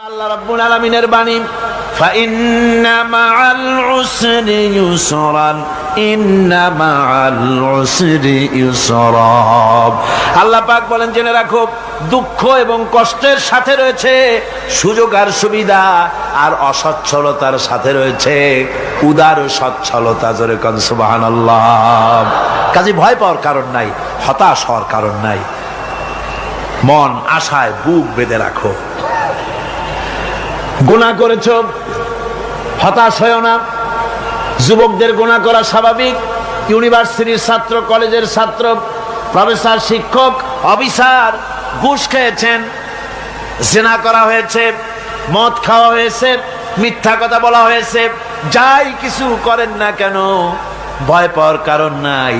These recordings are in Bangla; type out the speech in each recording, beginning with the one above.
আল্লাহ রাব্বুল আলামিনের বাণী, ফাইন্না মাআল উসরি ইউসরান, ইন্না মাআল উসরি ইউসরা। আল্লাহ পাক বলেন, জেনে রাখো, দুঃখ এবং কষ্টের সাথে রয়েছে সুযোগ আর সুবিধা, আর অসচ্ছলতার সাথে রয়েছে উদার সচ্ছলতা। জোরে কোন সুবহানাল্লাহ। কাজে ভয় পাওয়ার কারণ নাই, হতাশ হওয়ার কারণ নাই। মন আশায় বুক বেঁধে রাখো। গুনাহ করেছো, হতাশ হয়েও না। যুবকদের গুনাহ করা স্বাভাবিক। ইউনিভার্সিটির ছাত্র, কলেজের ছাত্র, প্রফেসর, শিক্ষক, অফিসার ঘুষ খেয়েছেন, জিনা করা হয়েছে, মদ খাওয়া হয়েছে, মিথ্যা কথা বলা হয়েছে, যাই কিছু করেন না কেন ভয় পাওয়ার কারণ নাই,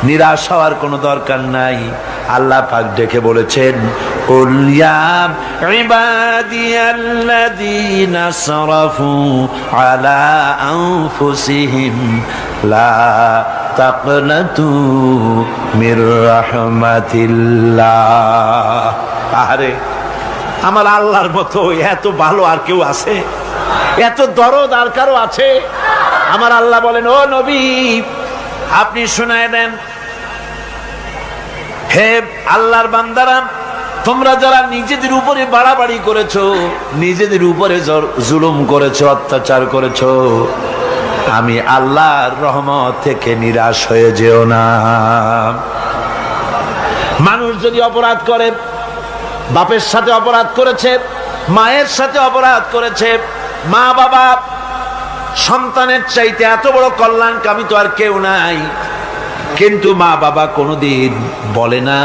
নিরাশ হওয়ার কোনো দরকার নাই। আল্লাহ পাক ডেকে বলেছেন, কুল ইয়া ইবাদিয়াল্লাযীনা আসরাফু আলা আনফুসিহিম লা তাকনাতু মির রাহমাতিল্লাহ। আরে আমার আল্লাহর মতো এত ভালো আর কেউ আছে? এত দরদ আর কারো আছে? আমার আল্লাহ বলেন, ও নবী, আপনি শুনায় দেন, হে আল্লাহর বান্দারা, তোমরা যারা নিজেদের উপরে বাড়াবাড়ি করেছো, নিজেদের উপরে জুলুম করেছো, অত্যাচার করেছো, আমি আল্লাহর রহমত থেকে নিরাশ হয়ে যেও না। মানুষ যদি অপরাধ করে, বাপের সাথে অপরাধ করেছে, মায়ের সাথে অপরাধ করেছে, মা বাবা সন্তানের চাইতে এত বড় কল্যাণকামী তো আর কেউ নাই, কিন্তু মা বাবা কোনোদিন বলে না,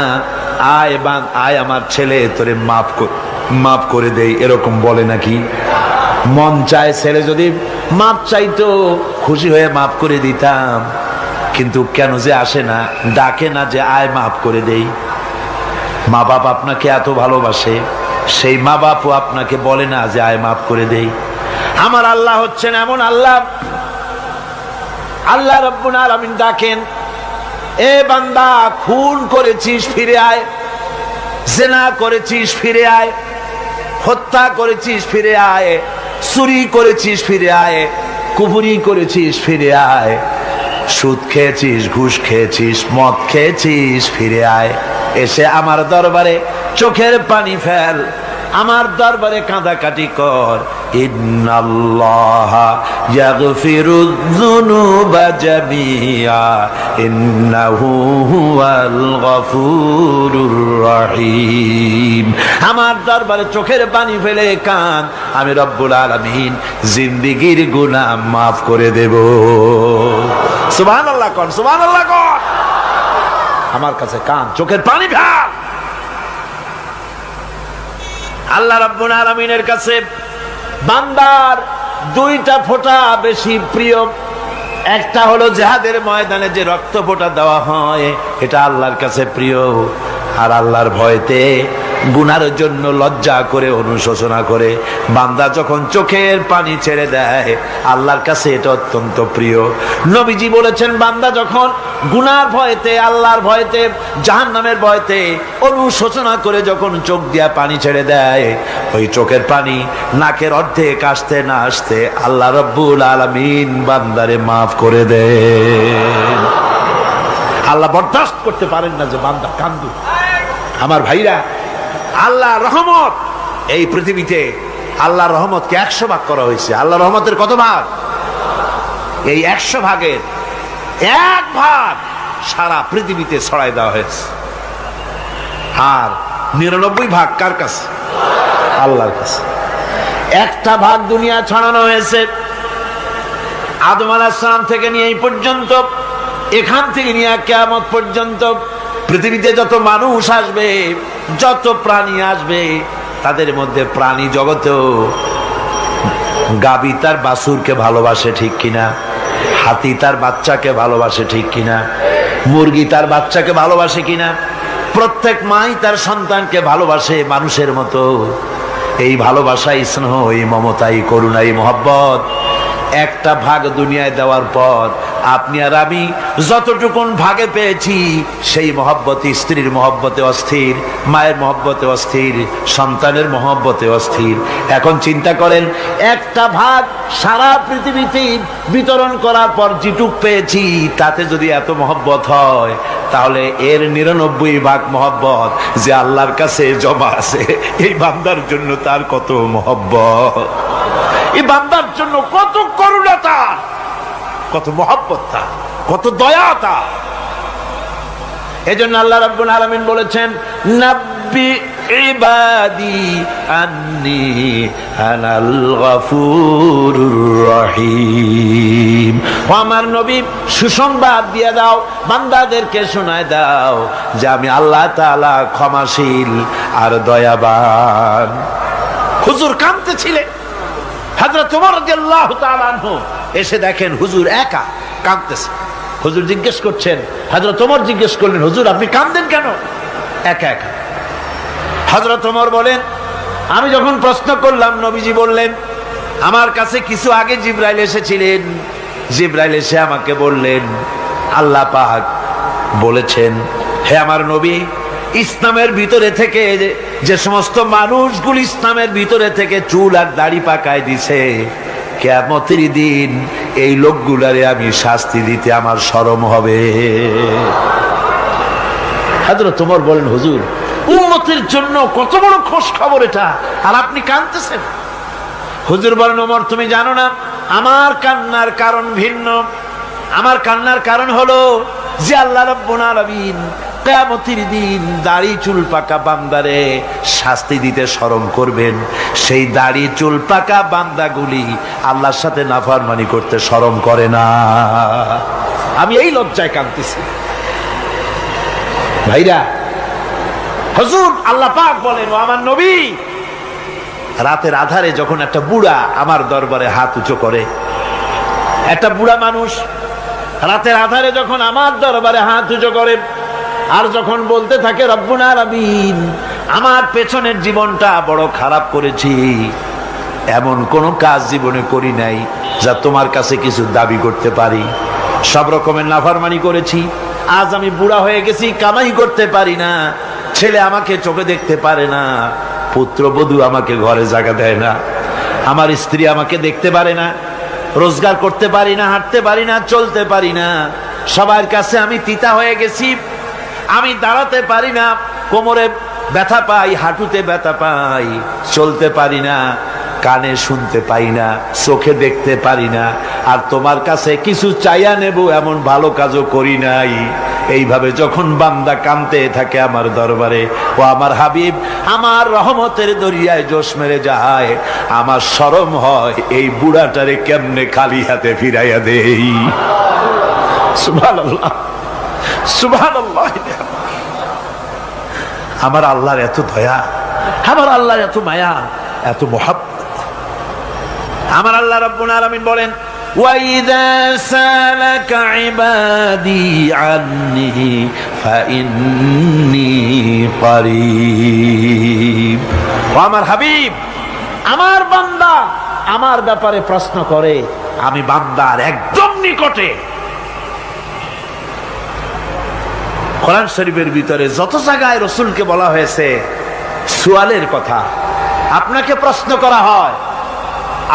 আয় আমার ছেলে তোরে মাফ করে দেই, এরকম বলে নাকি? মন চায় ছেলে যদি মাপ চাইতো, খুশি হয়ে মাফ করে দিতাম, কিন্তু কেন যে আসে না, ডাকে না যে আয় মাফ করে দেই। মা বাপ আপনাকে এত ভালোবাসে, সেই মা বাপও আপনাকে বলে না যে আয় মাফ করে দেই। আমার আল্লাহ হচ্ছেন এমন আল্লাহ, আল্লাহ রাব্বুল আলামিন ডাকেন, এ বান্দা, খুন করেছিস ফিরে আয়, জিনা করেছিস ফিরে আয়, হত্যা করেছিস ফিরে আয়, চুরি করেছিস ফিরে আয়, কুফরি করেছিস ফিরে আয়, সুদ খেয়েছিস, ঘুষ খেয়েছিস, মদ খেয়েছিস ফিরে আয়, এসে আমার দরবারে চোখের পানি ফেল, আমার দরবারে কাঁদাকাটি কর। ইন্নাল্লাহা ইয়াগফিরুয যুনুবা জামিআ ইন্নাহু হুয়াল গফুরুর রহিম। আমার দরবারে চোখের পানি ফেলে কান, আমি রব্বুল আলামিন জিন্দেগীর গুনাহ মাফ করে দেব। সুবহানাল্লাহ কোন, সুবহানাল্লাহ কোন। আমার কাছে কান, চোখের পানি ফেল। আল্লাহ রাব্বুল আলামিনের কাছে বান্দার দুইটা ফোঁটা বেশি প্রিয়। একটা হলো জিহাদের ময়দানে যে রক্ত ফোঁটা দেওয়া হয়, এটা আল্লাহর কাছে প্রিয়। আর আল্লাহর ভয়তে গুনার জন্য লজ্জা করে, অনুশোচনা করে বান্দা যখন চোখের পানি ছেড়ে দেয়, আল্লাহর কাছে এটা অত্যন্ত প্রিয়। নবীজি বলেছেন, বান্দা যখন গুনার ভয়তে, আল্লাহর ভয়তে, জাহান্নামের ভয়তে অনুশোচনা করে যখন চোখ দিয়া পানি ছেড়ে দেয়, ওই চোখের পানি নাকের অর্ধেক আসতে না আসতে আল্লাহ রাব্বুল আলামিন বান্দারে মাফ করে দেন। আল্লাহ বরদাস্ত করতে পারেন না যে বান্দা কান্দু। আমার ভাইরা, আল্লাহ রহমত, এই পৃথিবীতে আল্লাহর রহমতকে 100 ভাগ করা হয়েছে। আল্লাহ রহমতের কত ভাগ? এই 100 ভাগের 1 ভাগ সারা পৃথিবীতে ছড়াই দেওয়া হয়েছে। আর 99 ভাগ কার কাছে? আল্লাহর কাছে। একটা ভাগ দুনিয়া ছড়ানো হয়েছে আদম আলাইহিস সালাম থেকে নিয়ে এই পর্যন্ত, এখান থেকে নিয়ে কিয়ামত পর্যন্ত পৃথিবীতে যত মানুষ আসবে, যত প্রাণী আসবে, তাদের মধ্যে প্রাণী জগতেও গাভী তার বাছুরকে ভালোবাসে, ঠিক কিনা? হাতি তার বাচ্চাকে ভালোবাসে, ঠিক কিনা? মুরগি তার বাচ্চাকে ভালোবাসে কিনা? প্রত্যেক মাই তার সন্তানকে ভালোবাসে মানুষের মতো। এই ভালোবাসা, স্নেহ, এই মমতা, এই করুণা, এই মহব্বত একটা ভাগ দুনিয়ায় দেওয়ার পর আপনি আর আমি যতটুকুন ভাগে পেয়েছি সেই মহব্বতে, স্ত্রীর মহব্বতে অস্থির, মায়ের মহব্বতে অস্থির, সন্তানের মহব্বতে অস্থির। এখন চিন্তা করেন, একটা ভাগ সারা পৃথিবীতে বিতরণ করার পর যেটুক পেয়েছি তাতে যদি এত মহব্বত হয়, তাহলে এর 99 ভাগ মহব্বত যে আল্লাহর কাছে জমা আছে, এই বান্দার জন্য তার কত মহব্বত, এই বান্দার জন্য কত করুণা তার, কত মহব্বত তার, কত দয়া তার। এজন্য আল্লাহ রাব্বুল আলামিন বলেছেন, নাব্বি ইবাদি আন্নি আনাল গফুরুর রহিম। ও আমার নবী, সুসংবাদ দিয়ে দাও, বান্দাদেরকে শোনায় দাও যে আমি আল্লাহ তাআলা ক্ষমাশীল আর দয়াবান। হুজুর কাঁদতেছিলেন, হযরত ওমর রাদিয়াল্লাহু তাআলা আনহু এসে দেখেন হুজুর একা কাঁদতেছে। হুজুর জিজ্ঞেস করছেন, হযরত ওমর জিজ্ঞেস করলেন, হুজুর আপনি কাঁদেন কেন একা একা? হযরত ওমর বলেন, আমি যখন প্রশ্ন করলাম নবীজি বললেন, আমার কাছে কিছু আগে জিবরাইল এসেছিলেন, জিবরাইল এসে আমাকে বললেন আল্লাহ পাক বলেছেন, হে আমার নবী, ইসলামের ভিতরে থেকে যে সমস্ত মানুষগুলো ইসলামের ভিতরে থেকে চুল আর দাড়ি পাকায় দিছে, কিয়ামতের দিন এই লোকগুলারে আমি শাস্তি দিতে আমার শরম হবে। হযরত ওমর বলেন, হুজুর উম্মতের জন্য কত বড় খোশ খবর এটা, আর আপনি কাঁদতেছেন। হুজুর বলেন, ওমর তুমি জানো না আমার কান্নার কারণ ভিন্ন। আমার কান্নার কারণ হলো যে আল্লাহ রাব্বুল আলামিন কিয়ামতের দিন দাড়ি চুল পাকা বান্দারে শাস্তি দিতে শরম করবেন, সেই দাড়ি চুল পাকা বান্দাগুলি আল্লাহর সাথে নাফরমানি করতে শরম করে না। আমি এই লজ্জায় কাঁদতেছি। ভাইরা, হুজুর আল্লাহ পাক বলেন, ও আমার নবী, রাতের আধারে যখন একটা বুড়া আমার দরবারে হাত উঁচু করে, একটা বুড়া মানুষ রাতের আধারে যখন আমার দরবারে হাত উঁচু করে আর যখন বলতে থাকে, রব্বুল আলামিন আমার পেছনের জীবনটা বড় খারাপ করেছি, এমন কোন কাজ জীবনে করি নাই যা তোমার কাছে কিছু দাবি করতে পারি, সব রকমের নাফরমানি করেছি, আজ আমি বুড়া হয়ে গেছি, কামাই করতে পারি না, ছেলে আমাকে চোখে দেখতে পারে না, পুত্রবধূ আমাকে ঘরে জায়গা দেয় না, আমার স্ত্রী আমাকে দেখতে পারে না, রোজগার করতে পারি না, হাঁটতে পারি না, চলতে পারি না, সবার কাছে আমি তিতা হয়ে গেছি, আমি দাঁড়াতে পারি না, কোমরে ব্যথা পাই, হাঁটুতে ব্যথা পাই, চলতে পারি না, কানে শুনতে পাই না, চোখে দেখতে পারি না, আর তোমার কাছে কিছু চাইয়া নেব এমন ভালো কাজও করি নাই। এইভাবে যখন বান্দা কাঁদতে থাকে আমার দরবারে, ও আমার হাবিব আমার রহমতের দরিয়ায় জোশ মেরে যায়, আমার শরম হয় এই বুড়াটারে কেমনে খালি হাতে ফিরাইয়া দেই। সুবহানাল্লাহ, সুবহানাল্লাহ। আমার আল্লাহর এত দয়া, আমার আল্লাহর এত মায়া, এত মহব্বত। আমার আল্লাহ রাব্বুল আলামিন বলেন, وَإِذَا سَأَلَكَ عِبَادِي عَنِّي فَإِنِّي قَرِيبٌ। ও আমার হাবিব, আমার বান্দা আমার ব্যাপারে প্রশ্ন করে, আমি বান্দার একদম নিকটে। কোরআন শরীফের ভিতরে যত জায়গায় রাসূলকে বলা হয়েছে সুয়ালের কথা, আপনাকে প্রশ্ন করা হয়,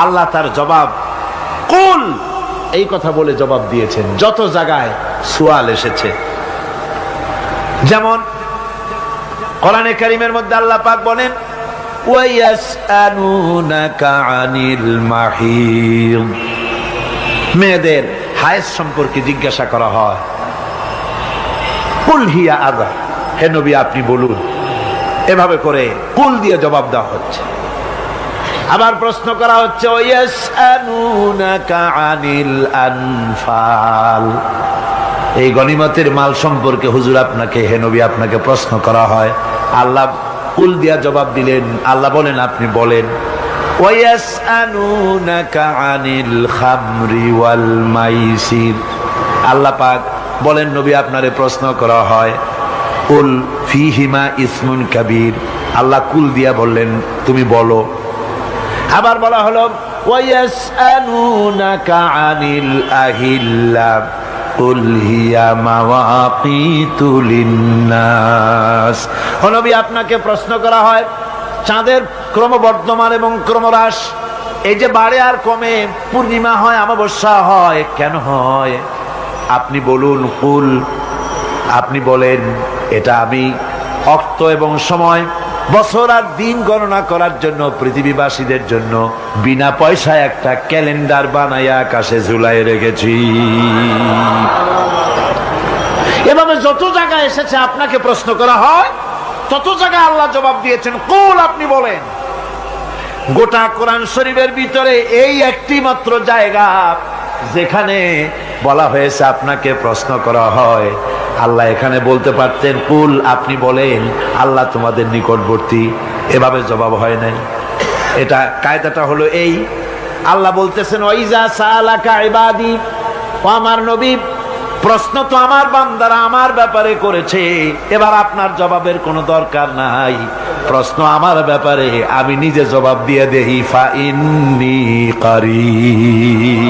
আল্লাহ তার জবাব কুল এই কথা বলে জবাব দিয়েছেন। যত জায়গায় সুয়াল এসেছে, যেমন কোরআনে কারীমের মধ্যে আল্লাহ পাক বলেন, ওয়ায়াসআলুনাকা আনিল মাহিদ, মেয়েদের হায়েজ সম্পর্কে জিজ্ঞাসা করা হয়, কুল হিয়া আযা, হে নবী আপনি বলুন। এভাবে করে কুল দিয়ে জবাব দেওয়া হচ্ছে। আবার প্রশ্ন করা হচ্ছে, ওয়ায়াসআলুনাকা আনিল আনফাল, এই গনিমতের মাল সম্পর্কে হুজুর আপনাকে, হে নবী আপনাকে প্রশ্ন করা হয়। আল্লাহ কুল দিয়া জবাব দিলেন, আল্লাহ বলেন আপনি বলেন। ওয়ায়াসআলুনাকা আনিল খামরি ওয়াল মাইসির, আল্লাহ পাক বলেন নবী আপনারে প্রশ্ন করা হয়, কুল ফীহিমা ইসমুন কাবীর, আল্লাহ কুল দিয়া বললেন তুমি বলো। আবার বলা হলো ওয়ায়াসআলুনাকা আনিল আহিল্লা, কুল হিয়া মাওয়াকিতু লিন্নাস। ও নবী, আপনাকে প্রশ্ন করা হয় চাঁদের ক্রমবর্ধমান এবং ক্রমহ্রাস, এই যে বাড়ে আর কমে, পূর্ণিমা হয় অমাবস্যা হয়, কেন হয়? আপনি বলুন। কুল, আপনি বলেন, এটা আমি অক্ত এবং সময়, বছর আর দিন গণনা করার জন্য পৃথিবীবাসীদের জন্য বিনা পয়সায় একটা ক্যালেন্ডার বানাইয়া আকাশে ঝুলাই রেখেছি। এভাবে যত জায়গায় এসেছে আপনাকে প্রশ্ন করা হয়, তত জায়গায় আল্লাহ জবাব দিয়েছেন কুল, আপনি বলেন। গোটা কোরআন শরীফের ভিতরে এই একটি মাত্র জায়গা যেখানে বলা হয়েছে আপনাকে প্রশ্ন করা হয়। আল্লাহ এখানে বলতে পারতেন কুল, আপনি বলেন, আল্লাহ তোমাদের নিকটবর্তী, এভাবে জবাব হয় নাই। এটা কায়দাটা হলো এই, আল্লাহ বলতেছেন ওয়াইজা সালাকা ইবাদি, ও আমার নবী, প্রশ্ন তো আমার বান্দারা আমার ব্যাপারে করেছে, এবার আপনার জবাবের কোনো দরকার নাই। প্রশ্ন আমার ব্যাপারে, আমি নিজে জবাব দিয়ে দেই। ফা ইন্নী কারীব।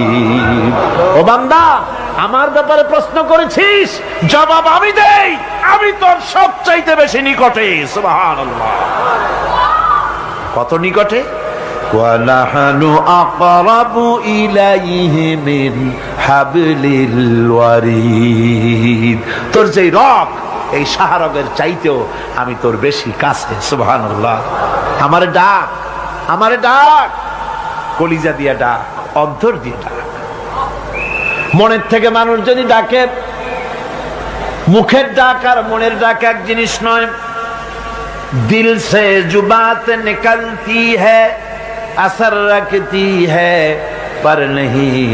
ও বান্দা, আমার ব্যাপারে প্রশ্ন করেছিস, জবাব আমি দেই, আমি তোর সবচাইতে বেশি নিকটে। সুবহানাল্লাহ। কত নিকটে? ওয়ানাহানু আকরাবু ইলাইহি মিন হাবলিল ওয়ারিদ। তোর যে রগ, এই শাহরগের চাইতেও আমি তোর বেশি কাছে। সুবহানাল্লাহ। আমারে ডাক, আমারে ডাক, কলিজা দিয়া ডাক, অন্তর দিয়ে ডাক। মনের থেকে মানুষ যদি ডাকে, মুখের ডাক আর মনের ডাক এক জিনিস নয়। দিল সে জুবাত নিকলতি হ্যায়, असर रखती है पर नहीं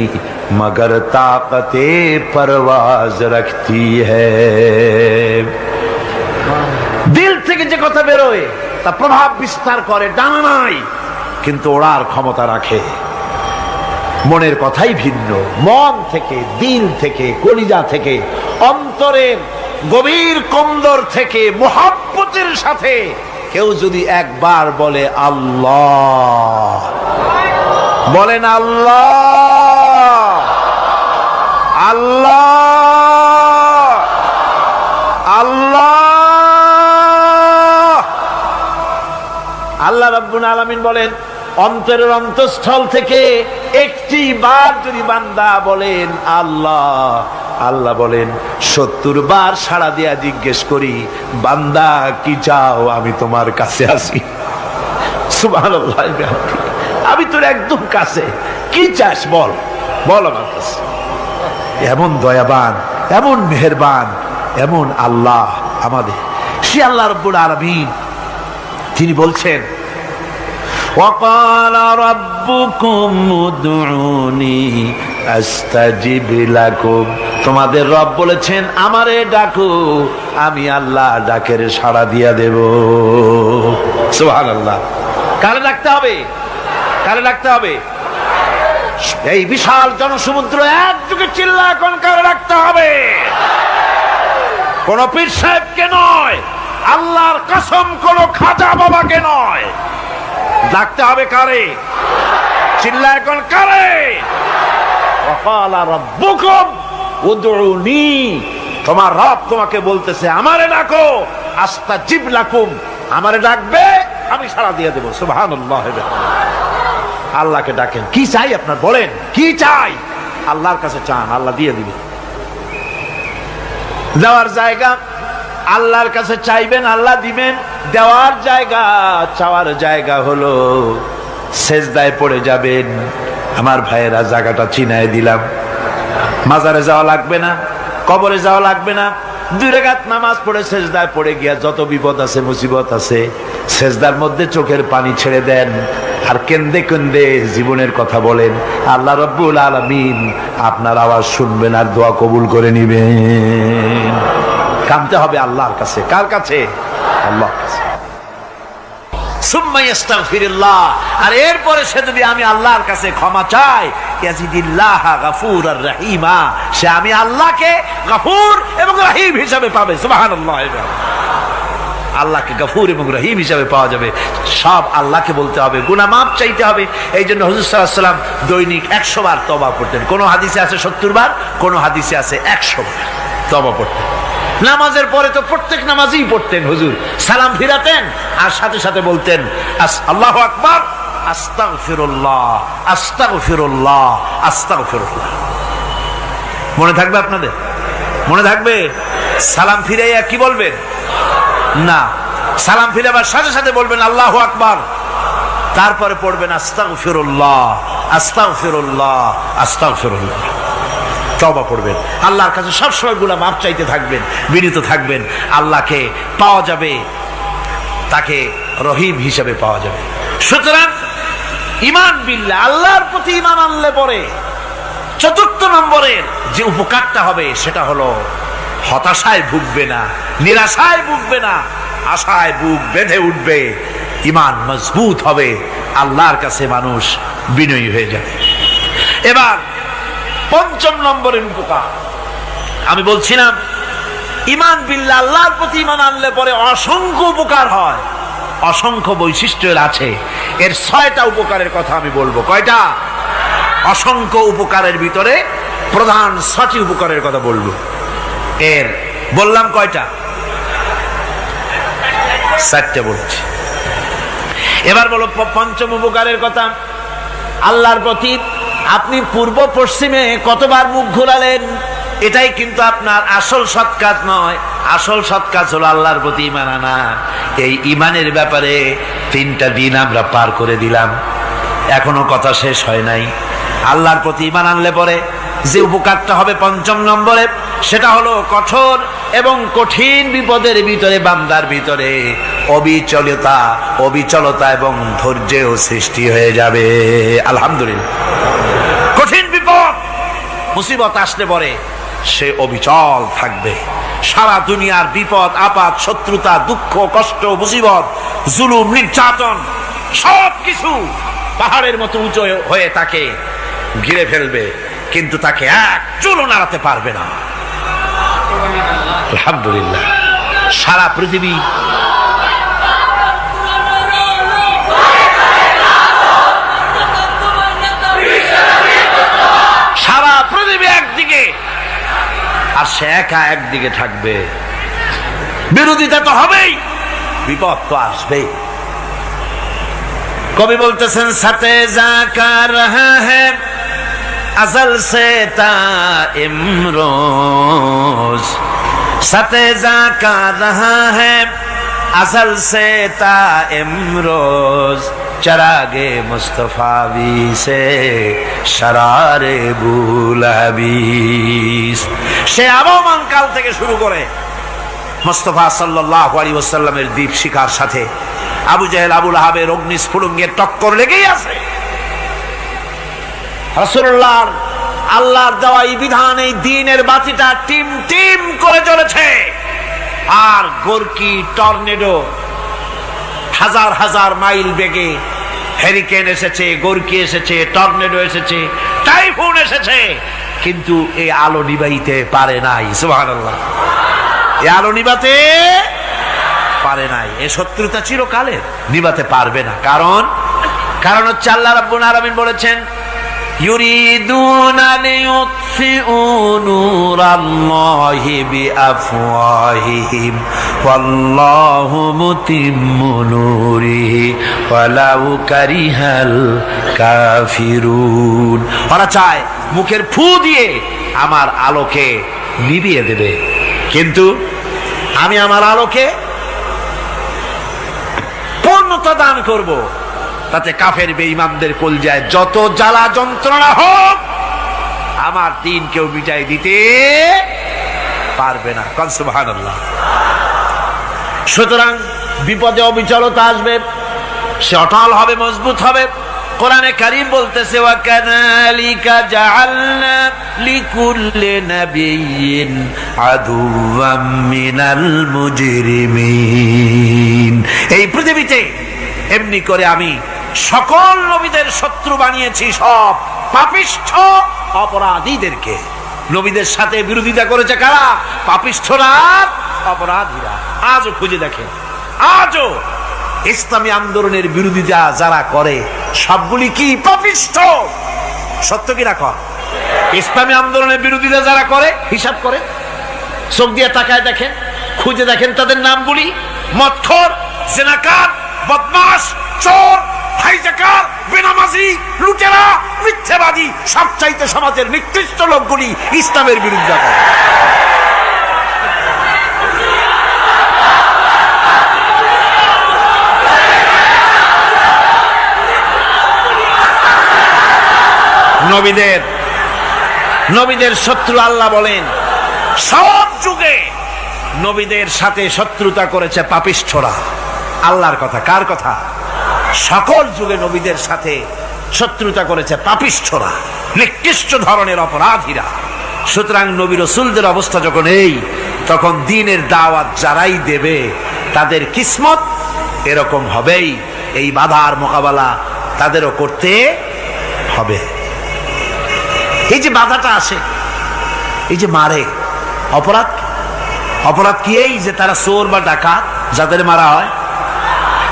मगर ताकते परवाज रखती है। দিল থেকে যে কথা বেরোয় তা প্রভাব বিস্তার করে, ডানা নাই কিন্তু ওড়ার ক্ষমতা রাখে। মনের কথাই ভিন্ন। মন থেকে, দিল থেকে, কলিজা থেকে, অন্তরের গভীর কন্দর থেকে মুহাব্বতের সাথে কেউ যদি একবার বলে আল্লাহ, বলেন আল্লাহ, আল্লাহ, আল্লাহ, আল্লাহ রাব্বুল আলামিন বলেন, অন্তরের অন্তঃস্থল থেকে একটি বার যদি বান্দা বলেন আল্লাহ, আল্লাহ বলেন 70 বার সাড়া দিয়া জিজ্ঞেস করি, বান্দা কি চাও, আমি তোমার কাছে আছি। সুবহানাল্লাহ। আমি তোর একদম কাছে, কি চাস বল, বল আমার কাছে। এমন দয়াবান, এমন মেহেরবান, এমন আল্লাহ আমাদের। সে আল্লাহ রাব্বুল আলামিন, তিনি বলছেন وقال ربكم ادعوني استجب لكم। তোমাদের রব বলেছেন আমারে ডাকো, আমি আল্লাহ ডাকের সাড়া দিয়া দেব। সুবহানাল্লাহ। কারে ডাকতে হবে? কারে ডাকতে হবে? এই বিশাল জনসমুদ্র একযোগে চিল্লা এখন কারে ডাকতে হবে? কোন পীর সাহেবকে নয়, আল্লাহর কসম কোন খাজা বাবাকে নয়, ডাকতে হবে কারে? চিল্লা এখন কারে? ওয়াকালা রাব্বুকুম উদউনি, তোমার রব তোমাকে বলতেছে আমারে ডাকো, আস্তাজিব লাকুম, আমারে ডাকবে আমি সাড়া দিয়ে দেব। সুবহানাল্লাহ। আল্লাহকে ডাকেন, কি চাই আপনার বলেন, কি চাই? আল্লাহর কাছে চান, আল্লাহ দিয়ে দিবে। দেওয়ার জায়গা আল্লাহর কাছে চাইবেন, আল্লাহ দিবেন। দেওয়ার জায়গা, চাওয়ার জায়গা হলো সেজদায় পড়ে যাবেন। আমার ভাইয়েরা, জায়গাটা চিনায় দিলাম। মাজারে যাওয়া লাগবে না, কবরে যাওয়া লাগবে না। 2 রাকাত নামাজ পড়ে সেজদায় পড়ে গিয়া যত বিপদ আছে, মুসিবত আছে, সেজদার মধ্যে চোখের পানি ছেড়ে দেন আর কেন্দে কেন্দে জীবনের কথা বলেন। আল্লাহ রাব্বুল আলামিন আপনার আওয়াজ শুনবেন আর দোয়া কবুল করে নিবেন। কাঁদতে হবে আল্লাহর কাছে। কার কাছে? আল্লাহর কাছে। সুম্মা ইস্তাগফিরুল্লাহ, আর এরপরে সে যদি আমি আল্লাহর কাছে ক্ষমা চাই, ইয়াজিদিল্লাহ গফুরার রহিমা, সে আমি আল্লাহকে গফুর এবং রহিম হিসাবে পাবে। সুবহানাল্লাহ। আল্লাহকে গফুর এবং রহিম হিসাবে পাওয়া যাবে। সব আল্লাহকে বলতে হবে, গুনাহ মাফ চাইতে হবে। এই জন্য হুজুর সাল্লাল্লাহু আলাইহি ওয়াসাল্লাম দৈনিক 100 বার তওবা পড়তেন। কোন হাদিসে আছে 70 বার, কোন হাদিসে আছে 100 বার তওবা পড়তেন। নামাজের পরে তো প্রত্যেক নামাজই পড়তেন হুজুর, সালাম ফিরাতেন আর সাথে সাথে বলতেন আল্লাহু আকবার, আস্তাগফিরুল্লাহ, আস্তাগফিরুল্লাহ, আস্তাগফিরুল্লাহ। মনে থাকবে আপনাদের? মনে থাকবে? সালাম ফিরাইয়া কি বলবেন? না, সালাম ফিরাবার সাথে সাথে বলবেন আল্লাহু আকবার, তারপরে পড়বেন আস্তাগফিরুল্লাহ, আস্তাগফিরুল্লাহ, আস্তাগফিরুল্লাহ। তওবা পড়বেন, আল্লাহর কাছে সবসময় গুনাহ মাফ চাইতে থাকবেন, বিনীত থাকবেন। আল্লাহকে পাওয়া যাবে, তাকে রহিম হিসেবে পাওয়া যাবে। সুতরাং ঈমান বিল্লাহ, আল্লাহর প্রতি ঈমান আনলে পরে চতুর্থ নম্বরের যে উপকারটা হবে সেটা হলো হতাশায় ভুগবে না, নিরাশায় ভুগবে না, আশায় বুক বেঁধে উঠবে, ঈমান মজবুত হবে, আল্লাহর কাছে মানুষ বিনয়ী হয়ে যাবে। এবার পঞ্চম নম্বরের উপকার আমি বলছিলাম, ঈমান বিল্লাহ, আল্লাহর প্রতি ঈমান আনলে পরে অসংখ্য উপকার হয়, অসংখ্য বৈশিষ্ট্য আছে। এর 6টা উপকারের কথা আমি বলবো। কয়টা? অসংখ্য উপকারের ভিতরে প্রধান 6টি উপকারের কথা বলবো। এর বললাম কয়টা? 4টে বলছি। এবার বলো পঞ্চম উপকারের কথা। আল্লাহর প্রতি আপনি পূর্ব পশ্চিমে কতবার মুখ ঘোরালেন, এটাই কিন্তু আপনার আসল সৎ কাজ নয়। আসল সৎ কাজ হলো আল্লাহর প্রতি ঈমান আনা। এই ঈমানের ব্যাপারে 3টা দিন আমরা পার করে দিলাম, এখনো কথা শেষ হয় নাই। আল্লাহর প্রতি ঈমান আনলে পরে যে উপকারটা হবে পঞ্চম নম্বরে, সেটা হলো কঠোর এবং কঠিন বিপদের ভিতরে বান্দার ভিতরে অবিচলতা এবং ধৈর্যের সৃষ্টি হয়ে যাবে। আলহামদুলিল্লাহ। কঠিন বিপদ মুসিবত আসলে পরে সে অবিচল থাকবে। সারা দুনিয়ার বিপদ আপদ, শত্রুতা, দুঃখ, কষ্ট, মুসিবত, জুলুম, নির্যাতন সবকিছু পাহাড়ের মতো উঁচু হয়ে তাকে ঘিরে ফেলবে, কিন্তু তাকে এক চুলও নাড়াতে পারবে না। আলহামদুলিল্লাহ। সারা পৃথিবী একদিকে আর সে একা একদিকে থাকবে। বিরোধিতা তো হবেই, বিপদ তো আসবেই। কবি বলতেছেন, সাথে যা কার রহা হ্যায় अज़ल से ता इमरोज, सतेजा का रहा है अज़ल से ता इमरोज, चरागे मुस्तफावी से शरारे बुलहबीस। সে আবহমান কাল থেকে শুরু করে মুস্তাফা সাল্লাল্লাহু আলাইহি ওয়াসাল্লামের দীপ শিখার সাথে আবু জাহেল, আবু লাহাবের অগ্নিস্ফুলিঙ্গের টক্কর লেগেই আছে। রাসূলুল্লাহ আল্লাহর দেওয়া এই বিধান, এই দ্বীনের বাতিটা টিম টিম করে জ্বলেছে। আর গোরকি, টর্নেডো, হাজার হাজার মাইল বেগে হেরিকেন এসেছে, গোরকি এসেছে, টর্নেডো এসেছে, টাইফুন এসেছে, কিন্তু এই আলো নিবাইতে পারে নাই। সুবহানাল্লাহ। এই আলো নিবাতে পারে নাই। এই শত্রুতা চিরকালের, নিবাতে পারবে না। কারণ হচ্ছে আল্লাহ রাব্বুল আলামিন বলেছেন, ইউরিদুনা লিইউতফিউ নূরাল্লাহি বিআফওয়াহিহিম ওয়াল্লাহু মুতিম্মু নূরিহি ওয়ালাউ কারিহাল কাফিরুন। ওরা চায় মুখের ফু দিয়ে আমার আলোকে নিভিয়ে দেবে, কিন্তু আমি আমার আলোকে পূর্ণতা দান করব। তাতে কাফের বেঈমানদের কলজায় যত জ্বালা যন্ত্রণা হোক, আমার দ্বীন কেউ মিটাই দিতে পারবে না। সুবহানাল্লাহ। সুতরাং বিপদে অবিচলতা আসবে, সে অটল হবে, মজবুত হবে। কোরআনে কারীম বলতেছে, ওয়া কাযালিকা জাআলনা লিকুল্লি নাবিয়্যিন আদুওয়াম মিনাল মুজরিমিন। এই পৃথিবীতে এমনি করে আমি সকল নবীদের শত্রু বানিয়েছি, সব পাপিষ্ঠ অপরাধীদেরকে। নবীদের সাথে বিরোধিতা করেছে কারা? পাপিষ্ঠরা, অপরাধীরা। আজও খুঁজে দেখেন আজও ইসলামী আন্দোলনের বিরোধিতা যারা করে সবগুলি কি পাপিষ্ঠ। সত্য কিনা কর? ইসলামী আন্দোলনের বিরোধিতা যারা করে হিসাব করে, চোখ দিয়ে তাকায় দেখেন, খুঁজে দেখেন তাদের নামগুলি। মদখোর, জেনাকার, বদমাশ, চোর, হাইজাকার, বেনামাজি, লুটেরা, মিথ্যাবাদী, সবচাইতে সমাজের নিকৃষ্ট লোকগুলি ইসলামের বিরুদ্ধে করে। নবীদের শত্রু আল্লাহ বলেন সব যুগে নবীদের সাথে শত্রুতা করেছে পাপিষ্ঠরা। আল্লাহর কথা, কার কথা? সকল যুগে নবীদের সাথে শত্রুতা করেছে পাপিষ্ঠরা, নিকৃষ্ট ধরনের অপরাধীরা। সুতরাং নবী রাসূলদের অবস্থা যখন এই, তখন দ্বীনের দাওয়াত যারাই দেবে তাদের কিসমত এরকম হবেই। এই বাধার মোকাবেলা তাদেরও করতে হবে। এই যে বাধাটা আসে, এই যে মারে, অপরাধ কি? এই যে তারা চোর বা ডাকাত যাদের মারা হয়।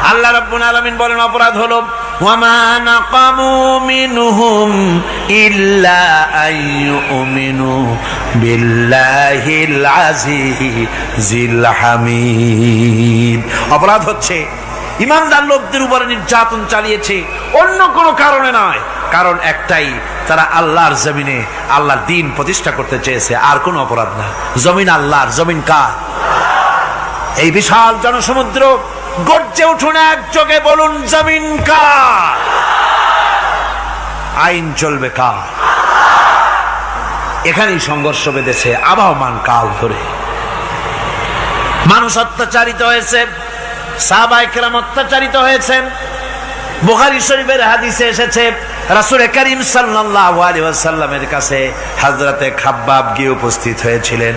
আল্লাহ রাব্বুল আলামিন বলেন অপরাধ হলো ওয়ামা নাকামু মিনহুম ইল্লা আইয়ুমিনু বিল্লাহিল আজিজিল হামিদ। অপরাধ হচ্ছে ইমানদার লোকদের উপরে নির্যাতন চালিয়েছে, অন্য কোনো কারণে নয়। কারণ একটাই, তারা আল্লাহর জমিনে আল্লাহর দ্বীন প্রতিষ্ঠা করতে চেয়েছে, আর কোনো অপরাধ না। জমিন আল্লাহর, জমিন কার? এই বিশাল জনসমুদ্র গর্জে উঠুন একযোগে, বলুন জমিন কার? আইন চলবে কার? এখানেই সংঘর্ষ বেঁধেছে আবহমান কাল ধরে। মানুষ অত্যাচারিত হয়েছে, সাহাবায়ে কেরাম অত্যাচারিত হয়েছেন। বুখারী শরীফের হাদিসে এসেছে রাসূল করিম সাল্লাল্লাহু আলাইহি ওয়াসাল্লামের কাছে হযরতে খাব্বাব গিয়ে উপস্থিত হয়েছিলেন।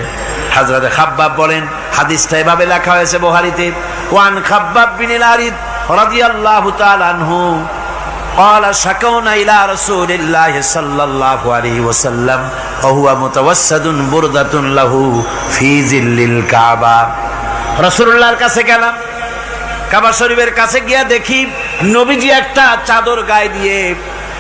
হযরতে খাব্বাব বলেন, হাদিসটা এভাবে লেখা হয়েছে বুখারীতে, ওয়ান খাব্বাব বিন আরিদ রাদিয়াল্লাহু তাআলা আনহু قال شكونا إلى رسول الله صلى الله عليه وسلم وهو متوسد بردة له في ظل الكعبة। রাসূলুল্লাহর কাছে গেলাম, কাবা শরীফের কাছে গিয়া দেখি নবীজি একটা চাদর গায়ে দিয়ে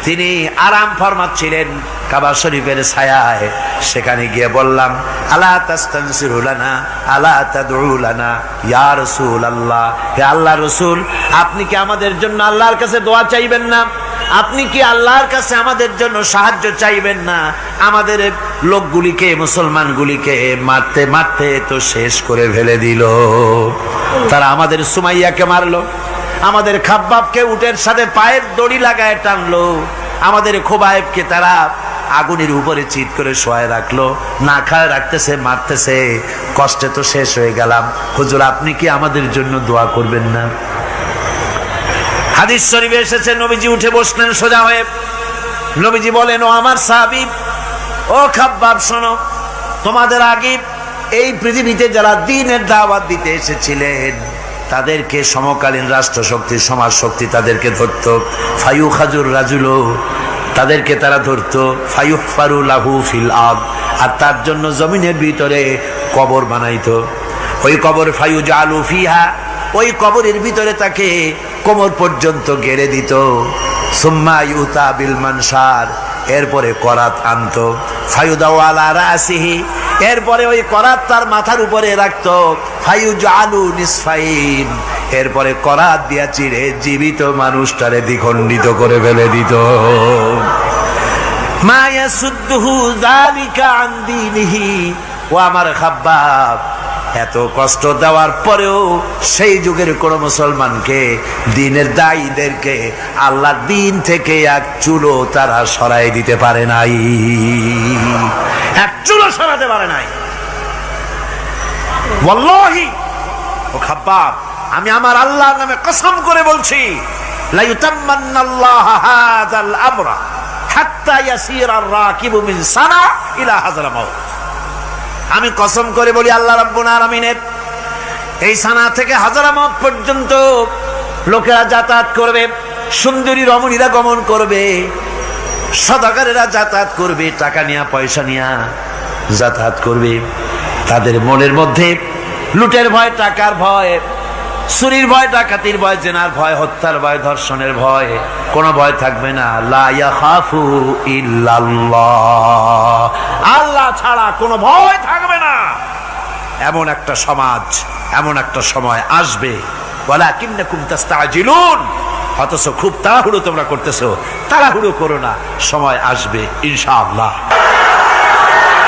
তিনি আরাম ফরমাচ্ছিলেন কাবা শরীফের ছায়ায়। সেখানে গিয়ে বললাম, আলা তাস্তানসিরু লানা আলা তাদউ লানা ইয়া রাসূলুল্লাহ, হে আল্লাহর রাসূল, আপনি কি আমাদের জন্য আল্লাহর কাছে দোয়া চাইবেন না? আপনি কি আল্লাহর কাছে আমাদের জন্য সাহায্য চাইবেন না? আমাদের লোকগুলিকে, মুসলমানগুলিকে মারতে মারতে তো শেষ করে ফেলে দিল। তারা আমাদের সুমাইয়াকে মারলো, আমাদের খাব্বাবকে উটের সাথে পায়ের দড়ি লাগায় টানলো, আমাদের খোবায়েবকে তারা আগুনের উপরে চিৎ করে শোয়ায় রাখলো, না খায় রাখতেছে, মারতেছে। কষ্টে তো শেষ হয়ে গেলাম, হুজুর আপনি কি আমাদের জন্য দোয়া করবেন না? হাদিস শরীফে এসেছে নবীজি উঠে বসলেন সোজা হয়ে। নবীজি বলেন, ও আমার সাহাবী, ও খাব্বাব শোনো, তোমাদের আগে এই পৃথিবীতে যারা দ্বীনের দাওয়াত দিতে এসেছিলেন তাদেরকে সমকালীন রাষ্ট্রশক্তি, সমাজ শক্তি তাদেরকে ধরত। ফায়ু খাজুর রাজুলো, তাদেরকে তারা ধরত। ফায়ুহফারু লাহু ফিল আরদ, আর তার জন্য জমিনের ভিতরে কবর বানাইতো। ওই কবর ফায়ু জালু ফিহা, ওই কবরের ভিতরে তাকে কোমর পর্যন্ত গেড়ে দিত। সুম্মা ইউতা বিল মানসার, এরপরে করাত আনতো। ফায়ুদাউ আলা রাসিহি, এরপরে ওই করাত তার মাথার উপরে রাখতো। ফায়ুজালু নিসফাইন, এরপরে করাত দিয়া চিড়ে জীবিত মানুষটারে দ্বিখণ্ডিত করে ফেলে দিত। মা ইয়াসুদ্দুহু যালিকা আন দীনিহি, ও আমার খাব্বাব, এত কষ্ট দেওয়ার পরেও সেই যুগের কোন মুসলমানকে, দ্বীনের দায়ীদেরকে আল্লাহর দ্বীন থেকে এক চুলো তারা সরাই দিতে পারে নাই, এক চুলো সরাতে পারে নাই। ওয়াল্লাহি, ও খাব্বাব, আমি আমার আল্লাহর নামে কসম করে বলছি, লা ইউতাম্মান্নাল্লাহু হাযাল আমরা হাত্তা ইয়াসিরা আর-রাকিবু মিন সানা ইলা হাযরামাউত। আমি কসম করে বলি, আল্লাহ রাব্বুল আলামিনের এই সানা থেকে হাজারামাউত পর্যন্ত লোকেরা যাতায়াত করবে, সুন্দরী রমণীরা গমন করবে, সদাগরেরা যাতায়াত করবে, টাকা নিয়া পয়সা নিয়া যাতায়াত করবে। তাদের মনের মধ্যে লুটের ভয়, টাকার ভয়, চুরির ভয়, ডাকাতির ভয়, জেনার ভয়, হত্যার ভয়, ধর্ষণের ভয়, কোনো ভয় থাকবে না। লা ইয়াখাফু ইল্লাল্লাহ, আল্লাহ ছাড়া কোনো ভয় থাকবে না। এমন একটা সমাজ, এমন একটা সময় আসবে। ওয়ালাকিন্নাকুম তাস্তাজিলুন, অথচ খুব তাড়াহুড়ো তোমরা করতেছো। তাড়াহুড়ো করো না, সময় আসবে ইনশাআল্লাহ।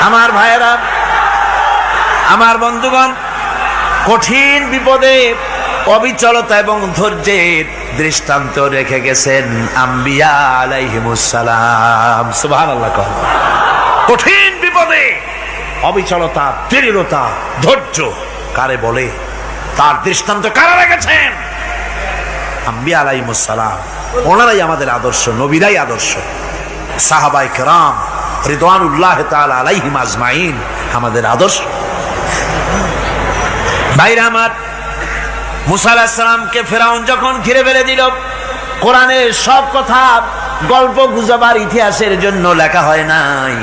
আমার ভাইয়েরা, আমার বন্ধুগণ, কঠিন বিপদে অবিচলতা এবং ধৈর্যের দৃষ্টান্ত রেখে গেছেন আম্বিয়া আলাইহিমুস সালাম। সুবহানাল্লাহ। কঠিন বিপদে অবিচলতা, দৃঢ়তা, ধৈর্য কারে বলে, তার দৃষ্টান্ত কারা রেখেছেন? আম্বিয়া আলাইহিমুস সালাম। ওনারাই আমাদের আদর্শ, নবীরাই আদর্শ। সাহাবায়ে কেরাম রিদওয়ানুল্লাহ তাআলা আলাইহিম আজমাইন আমাদের আদর্শ। ভাইরা আমার, মুসা আলাইহিস সালামকে ফেরাউন যখন ঘিরে ফেলে দিল, কোরআনের সব কথা গল্প গুজবার ইতিহাসের জন্য লেখা হয় নাই।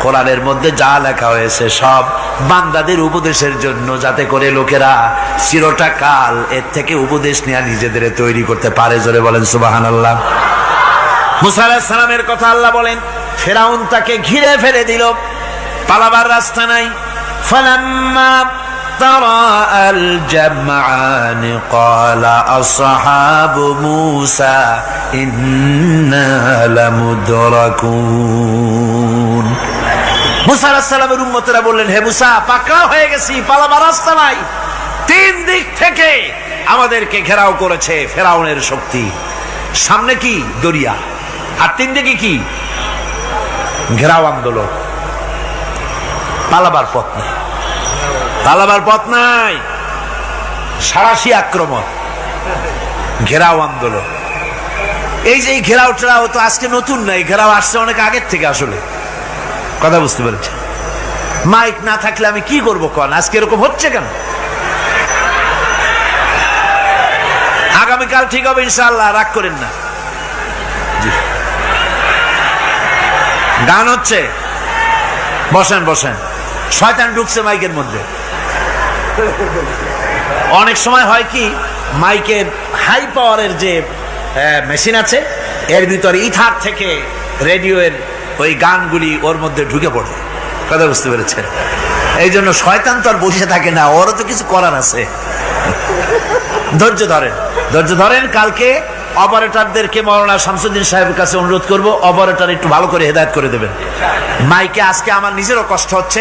কোরআনের মধ্যে যা লেখা হয়েছে সব বান্দাদের উপদেশের জন্য, যাতে করে লোকেরা চিরটা কাল এর থেকে উপদেশ নিয়ে নিজেদের তৈরি করতে পারে। জোরে বলেন সুবহানাল্লাহ। মুসা আলাইহিস সালামের কথা আল্লাহ বলেন, ফেরাউন তাকে ঘিরে ফেলে দিল, পালাবার রাস্তা নাই। ফালাম্মা تراءى الجمعان قال أصحاب موسى إنا لمدركون। মুসা আলাইহিস সালামের উম্মতেরা বললেন, হে মুসা, পাকড়াও হয়ে গেছি, পালাবার রাস্তা নাই। তিন দিক থেকে আমাদেরকে ঘেরাও করেছে ফেরাউনের শক্তি। সামনে কি? দরিয়া, আর তিন দিকে কি? ঘেরাও আন্দোলন। পালাবার পথ নেই, পালাবার পথ নাই। সারাশি আক্রমণ, ঘেরাও আন্দোলন। এই যে ঘেরাও টেরাও তো আজকে নতুন নাই, ঘেরাও আসছে অনেক আগের থেকে। আসলে কথা বুঝতে পেরেছে? মাইক না থাকলে আমি কি করবো কোন? আজকে এরকম হচ্ছে কেন? আগামীকাল ঠিক হবে ইনশাআল্লাহ, রাগ করেন না। গান হচ্ছে, বসেন বসেন। শয়তান ঢুকছে মাইকের মধ্যে। অনেক সময় হয় কি, মাইকের হাই পাওয়ারের যে মেশিন আছে, এর ভিতরে ইথার থেকে রেডিওর ওই গানগুলি ওর মধ্যে ঢুকে পড়ে। কথা বুঝতে পেরেছে? এই জন্য শয়তান তো আর বসে থাকে না, ওরও তো কিছু করার আছে। ধৈর্য ধরেন, ধৈর্য ধরেন। কালকে অপারেটরদেরকে মাওলানা শামসুদ্দিন সাহেবের কাছে অনুরোধ করব, অপারেটর একটু ভালো করে হেদায়েত করে দেবেন মাইকে। আজকে আমার নিজেরও কষ্ট হচ্ছে,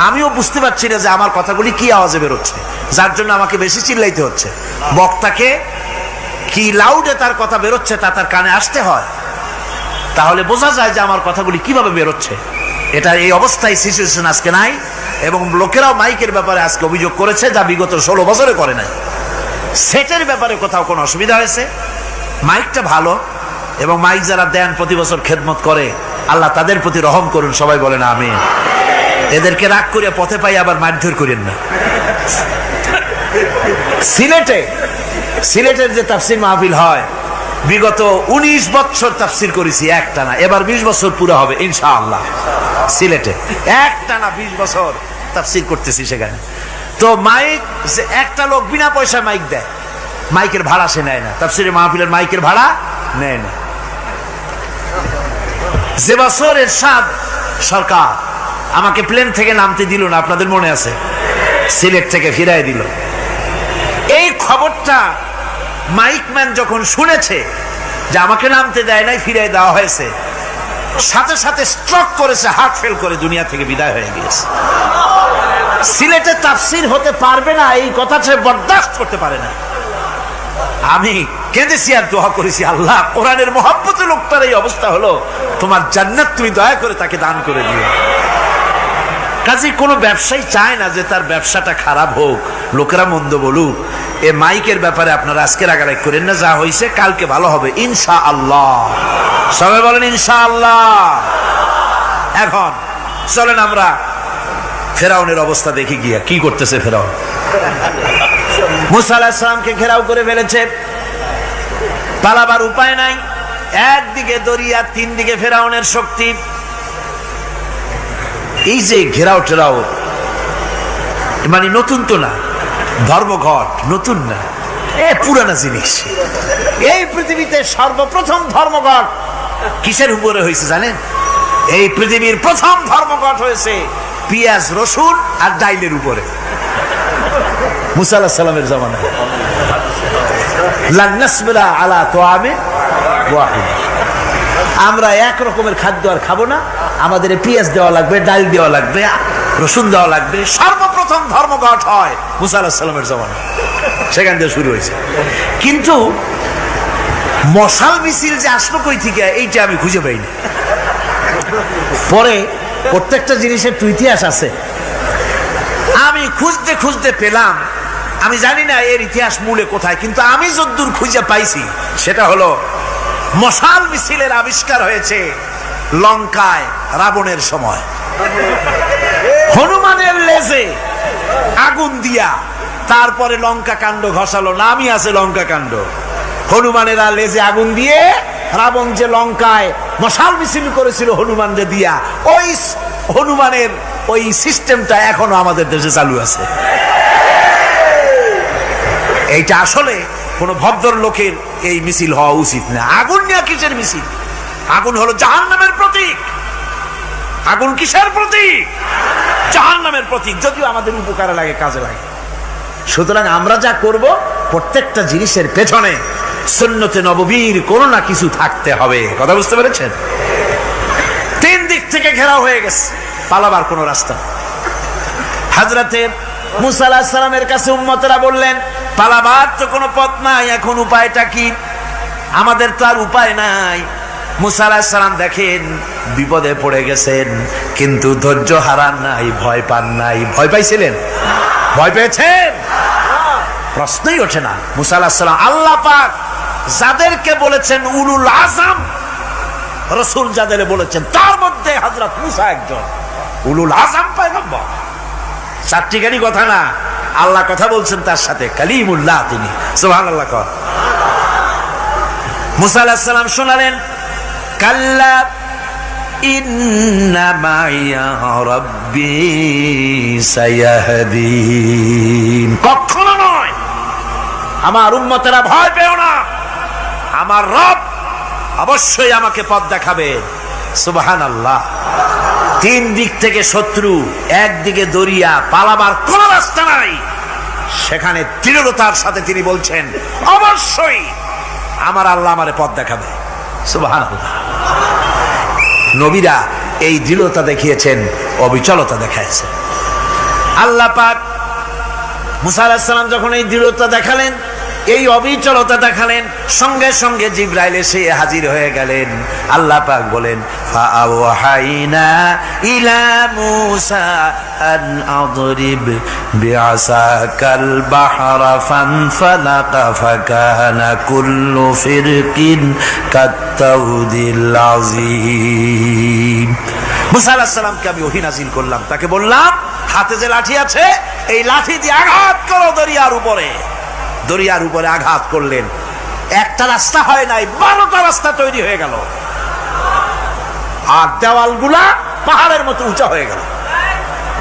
আমিও বুঝতে পারছি না যে আমার কথাগুলি কি আওয়াজে বেরোচ্ছে, যার জন্য আমাকে বেশি চিল্লাইতে হচ্ছে। বক্তাকে কি লাউডে তার কথা বেরোচ্ছে তা তার কানে আসতে হয়, তাহলে বোঝা যায় যে আমার কথাগুলি কিভাবে বেরোচ্ছে। এটা এই অবস্থায় সিচুয়েশন আজকে নাই, এবং লোকেরাও মাইকের ব্যাপারে আজকে অভিযোগ করেছে, যা বিগত 16 বছরে করে নাই। সেটের ব্যাপারে কোথাও কোনো অসুবিধা হয়েছে? মাইকটা ভালো, এবং মাইক যারা দেন প্রতি বছর খেদমত করে, আল্লাহ তাদের প্রতি রহম করুন। সবাই বলেন আমিন। এদেরকে রাগ করে পথে পাই আবার মারধর করেন না। সিলেটের যে তাফসির মাহফিল হয়, বিগত 19 বছর তাফসির করেছি একটানা, এবার 20 বছর পুরো হবে ইনশাআল্লাহ। সিলেটে একটানা 20 বছর তাফসির করতেছি সেখানে। তো মাইক, একটা লোক বিনা পয়সায় মাইক দেয়, মাইকের ভাড়া সে নেয় না। তাফসিরের মাহফিলের মাইকের ভাড়া নেয় না। যে বছর এরশাদ সরকার আমাকে প্লেন থেকে নামতে দিল না, আপনাদের মনে আছে? সিলেট থেকে ফিরাই দিল। এই খবরটা মাইকম্যান যখন শুনেছে যে আমাকে নামতে দেয় নাই, ফিরাই দেওয়া হয়েছে, সাথে সাথে স্ট্রোক করেছে, হার্ট ফেল করে দুনিয়া থেকে বিদায় হয়ে গিয়েছে। সিলেটে তাফসির হতে পারবে না, এই কথা সে বরদাস্ত করতে পারে না। আমি কেঁদেছি আর দোয়া করেছি, আল্লাহ, কোরআনের মহব্বতে লোকটার এই অবস্থা হলো, তোমার জান্নাত তুমি দয়া করে তাকে দান করে দিও। কাজে কোনো ব্যবসায়ী চায় না যে তার ব্যবসাটা খারাপ হোক, লোকেরা মন্দ বলুক। এ মাইকের ব্যাপারে আপনারা আজকে রাগারাগ করেন না, যা হয়েছে কালকে ভালো হবে ইনশাআল্লাহ। সবাই বলেন ইনশাআল্লাহ। এখন চলেন আমরা ফেরাউনের অবস্থা দেখি গিয়া কি করতেছে ফেরাউন। মুসা আলাইহিস সালামকে ঘেরাও করে ফেলেছে, পালাবার উপায় নাই। একদিকে দরিয়া, তিন দিকে ফেরাউনের শক্তি। এই যে ঘেরাও টেরাও, মানে নতুন তো না, ধর্মঘট নতুন না, পুরানা জিনিস। এই পৃথিবীতে সর্বপ্রথম ধর্মঘট কিসের উপরে হয়েছে জানেন? এই পৃথিবীর প্রথম ধর্মঘট হয়েছে পেঁয়াজ রসুন আর ডাইলের উপরে, মুসা আলাইহিস সালামের জামানায়। লান নাসবিরা আলা তাআমিন ওয়াহিদ, আমরা এক রকমের খাদ্য আর খাবো না, আমাদের পেঁয়াজ দেওয়া লাগবে, ডাল দেওয়া লাগবে, রসুন দেওয়া লাগবে। সর্বপ্রথম ধর্মঘট হয় মুসা আলাইহিস সালামের জামানায়, সেখান থেকে শুরু হয়েছে। কিন্তু মশাল মিছিল যে আসলো কই থেকে, এইটা আমি খুঁজে পাইনি। পরে প্রত্যেকটা জিনিসের তো ইতিহাস আছে, আমি খুঁজতে খুঁজতে পেলাম। আমি জানি না এর ইতিহাস মূলে কোথায়, কিন্তু আমি যদ্দূর খুঁজে পাইছি সেটা হলো মশাল মিছিলের আবিষ্কার হয়েছে লঙ্কায় রাবণের সময়। হনুমানের লেজে আগুন দিয়া তারপরে লঙ্কা কাণ্ড ঘষালো, নামই আছে লঙ্কা কাণ্ড। হনুমানেরা লেজে আগুন দিয়ে রাবণ যে লঙ্কায় মশাল মিছিল করেছিল হনুমানদের দিয়া, ওই হনুমানের ওই সিস্টেমটা এখনো আমাদের দেশে চালু আছে। এইটা আসলে কোন ভদ্র লোকের এই মিছিল হওয়া উচিত না। আগুন নিয়ে কিসের মিছিল? আগুন হলো জাহান্নামের প্রতীক। আগুন কিসের প্রতীক? জাহান্নামের প্রতীক। যদিও আমাদের উপকারে লাগে, কাজে লাগে। সুতরাং আমরা যা করব প্রত্যেকটা জিনিসের পেছনে সুন্নতে নববীর কোনো না কিছু থাকতে হবে। কথা বুঝতে পেরেছেন? তিন দিক থেকে ঘেরাও হয়ে গেছে, পালাবার কোনো রাস্তা। হযরতে মুসা আলাইহিস সালামের কাছে উম্মতেরা বললেন, পালাবার তো কোনো পথ নাই, এখন উপায়টা কি? আমাদের তো আর উপায় নাই। মুসা আলাইহিস সালাম দেখেন বিপদে পড়ে গেছেন, কিন্তু ধৈর্য হারান নাই, ভয় পান নাই। ভয় পাইছিলেন? ভয় পেয়েছেন? প্রশ্নই ওঠে না। মুসা আলাইহিস সালাম আল্লাহ পাক যাদেরকে বলেছেন উলুল আযম রাসূল, যাদের বলেছেন তার মধ্যে হযরত মুসা একজন উলুল আযম পয়গম্বর। চারটি গাড়ি কথা না, আল্লাহ কথা বলছেন তার সাথে, কালিমুল্লাহ তিনি। সুবহানাল্লাহ। কর মুসা আলাইহিস সালাম শোনালেন, কাল্লা ইন্না মাইয়া রাব্বি সায়াহদিন। কখনো নয়, আমার উম্মতেরা ভয় পেও না, আমার রব অবশ্যই আমাকে পথ দেখাবে। সুবহানাল্লাহ। তিন দিক থেকে শত্রু, একদিকে দরিয়া, পালাবার কোন রাস্তা নাই। সেখানে দৃঢ়তার সাথে তিনি বলছেন, অবশ্যই আমার আল্লাহ আমারে পথ দেখাবে। সুবহানাল্লাহ। নবীরা এই দৃঢ়তা দেখিয়েছেন, অবিচলতা দেখাইছেন। আল্লাহ পাক মুসা আলাইহিস সালাম যখন এই দৃঢ়তা দেখালেন, এই অবিচলতা দেখালেন, সঙ্গে সঙ্গে জিবরাইল এসে হাজির হয়ে গেলেন। আল্লাহ পাক বলেন, ফাআওহাইনা ইলা মূসা আন আদরিব বিআসাকাল বাহরা ফানফালাকা ফাকানা কুল্লু ফিরকিন কাত্তাউদিল আযীম। মূসা আলাইহিস সালামকে আমি ওহী নাযিল করলাম, তাকে বললাম হাতে যে লাঠি আছে এই লাঠি দিয়ে আঘাত করো দরিয়ার উপরে। দরিয়ার উপরে আঘাত করলেন, একটা রাস্তা হয় নাই, 12টা রাস্তা তৈরি হয়ে গেল। আর দেওয়ালগুলা পাহাড়ের মতো উঁচা হয়ে গেল।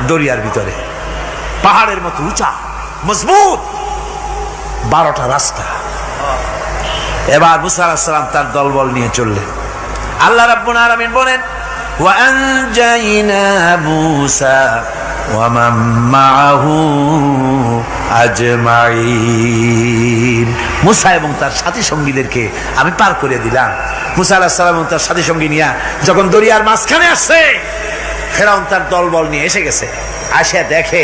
দরিয়ার ভিতরে পাহাড়ের মতো উঁচা মজবুত 12টা রাস্তা। এবার মুসা আলাইহিস সালাম তার দলবল নিয়ে চললেন। আল্লাহ রাব্বুল আলামিন বলেন, ওয়া আনজাইনা মূসা ওয়া মান মাআহু আজমাইন। মুসা এবং তার সাথী সঙ্গীদেরকে আমি পার করে দিলাম। মুসা আলাইহিস সালাম এবং তার সাথী সঙ্গী নিয়ে যখন দরিয়ার মাঝখানে আসছে, ফেরাউন তার দলবল নিয়ে এসে গেছে। আসে দেখে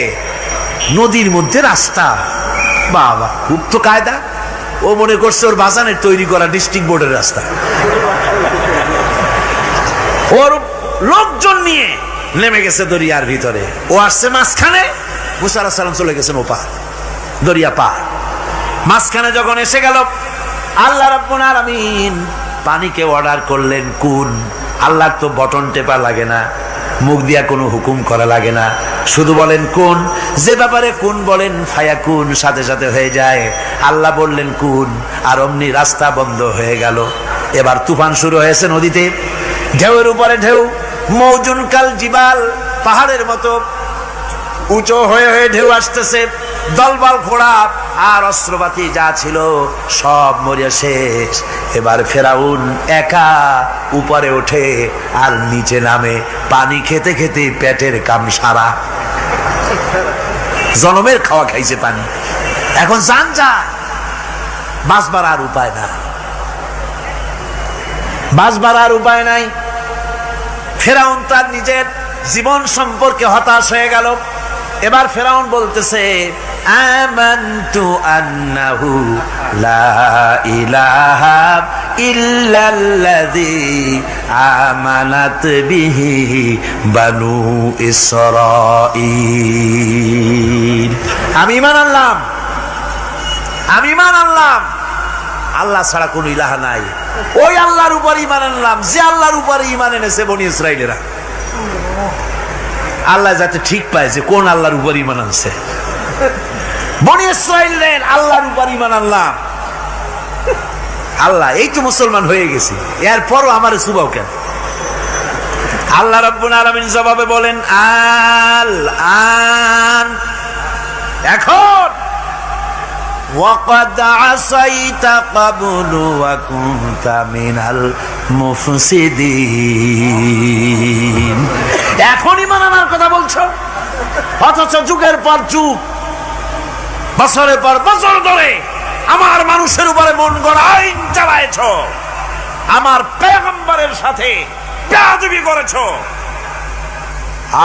নদীর মধ্যে রাস্তা। বাবা, খুব তো কায়দা। ও মনে করছে ওর বাজানের তৈরি করা ডিস্ট্রিক্ট বোর্ডের রাস্তা। ওর লোকজন নিয়ে নেমে গেছে দরিয়ার ভিতরে, ও আসছে মাঝখানে, মুসা আলাইহিস সালাম চলে গেছেন ওপার, দরিয়া পার। মাঝখানে যখন এসে গেল, আল্লাহ রাব্বুল আলামিন পানিকে অর্ডার করলেন কুন। আল্লাহর তো বটন টেপা লাগে না, মুখ দিয়া কোনো হুকুম করা লাগে না, শুধু বলেন কুন। যে ব্যাপারে কুন বলেন ফায়াকুন, সাথে সাথে হয়ে যায়। আল্লাহ বললেন কুন, আর অমনি রাস্তা বন্ধ হয়ে গেল। এবার তুফান শুরু হয়েছে নদীতে, ঢেউয়ের উপরে ঢেউ, মৌজুন কাল জিবাল, পাহাড়ের মতো উঁচু হয়ে হয়ে ঢেউ আসতেছে। দলবল ঘোড়া আর অস্ত্রপাতি যা ছিল সব মরিয়া শেষ। এবার ফেরাউন একা উপরে ওঠে আর নিচে নামে, পানি খেতে খেতে পেটের কাম সারা, জনমের খাওয়া খাইছে পানি। এখন জান যায়, বাঁচবার আর উপায় না, বাঁচবার আর উপায় নাই। ফেরাউন তার নিজের জীবন সম্পর্কে হতাশ হয়ে গেল। এবার ফেরাউন বলতেছে, আমানতু আন্নাহু লা ইলাহা ইল্লাল্লাযী আমানাত বিহি বানু ইসরাঈল। আমি ঈমান আনলাম, আমি ঈমান আনলাম আল্লাহ ছাড়া কোন ইলাহা নাই। ওই আল্লাহর উপর ঈমান আনলাম যে আল্লাহর উপর ঈমান এনেছে বনি ইসরাঈলেরা। আল্লাহ যাতে ঠিক পায় যে কোন আল্লাহর উপর ঈমান আনছে। বনি ইসরাঈলের আল্লাহর উপর ঈমান আনলাম। আল্লাহ এই তো মুসলমান হয়ে গেছি, এরপরও আমার সুবাও কেন? আল্লাহ রাব্বুল আলামিন জবাবে বলেন, আল আন, এখন ওয়াকাদ আসাইতা ক্বাবলু ওয়া কুনতা মিনাল মুফসিদিন। এখন ঈমান আনার কথা বলছো, অথচ যুগের পর যুগ, বছরের পর বছর ধরে আমার মানুষের উপরে মন গড়া আইন চালায়েছ, আমার পয়গম্বরের সাথে বেয়াদবি করেছ।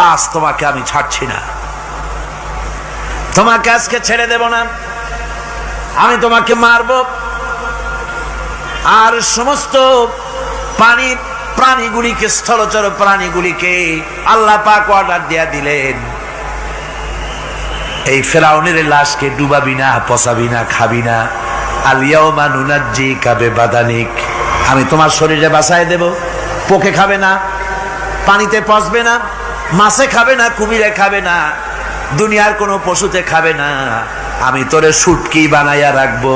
আজ তোমাকে আমি ছাড়ছি না, তোমাকে আজকে ছেড়ে দেব না, আমি তোমাকে মারব। আর সমস্ত প্রাণীগুলিকে, স্থলচর প্রাণীগুলিকে আল্লাহ পাক অর্ডার দিয়া দিলেন, এই ফেরাউনের লাশকে ডুবাবি না, পচাবি না, খাবি না। আলিয়াউমা নুনাজ্জিকা বিবাদানিক, আমি তোমার শরীরে বাঁচায় দেব। পোকে খাবে না, পানিতে পচবে না, মাছে খাবে না, কুমিরে খাবে না, দুনিয়ার কোনো পশুতে খাবে না। আমি তোরে শুটকি বানাইয়া রাখবো,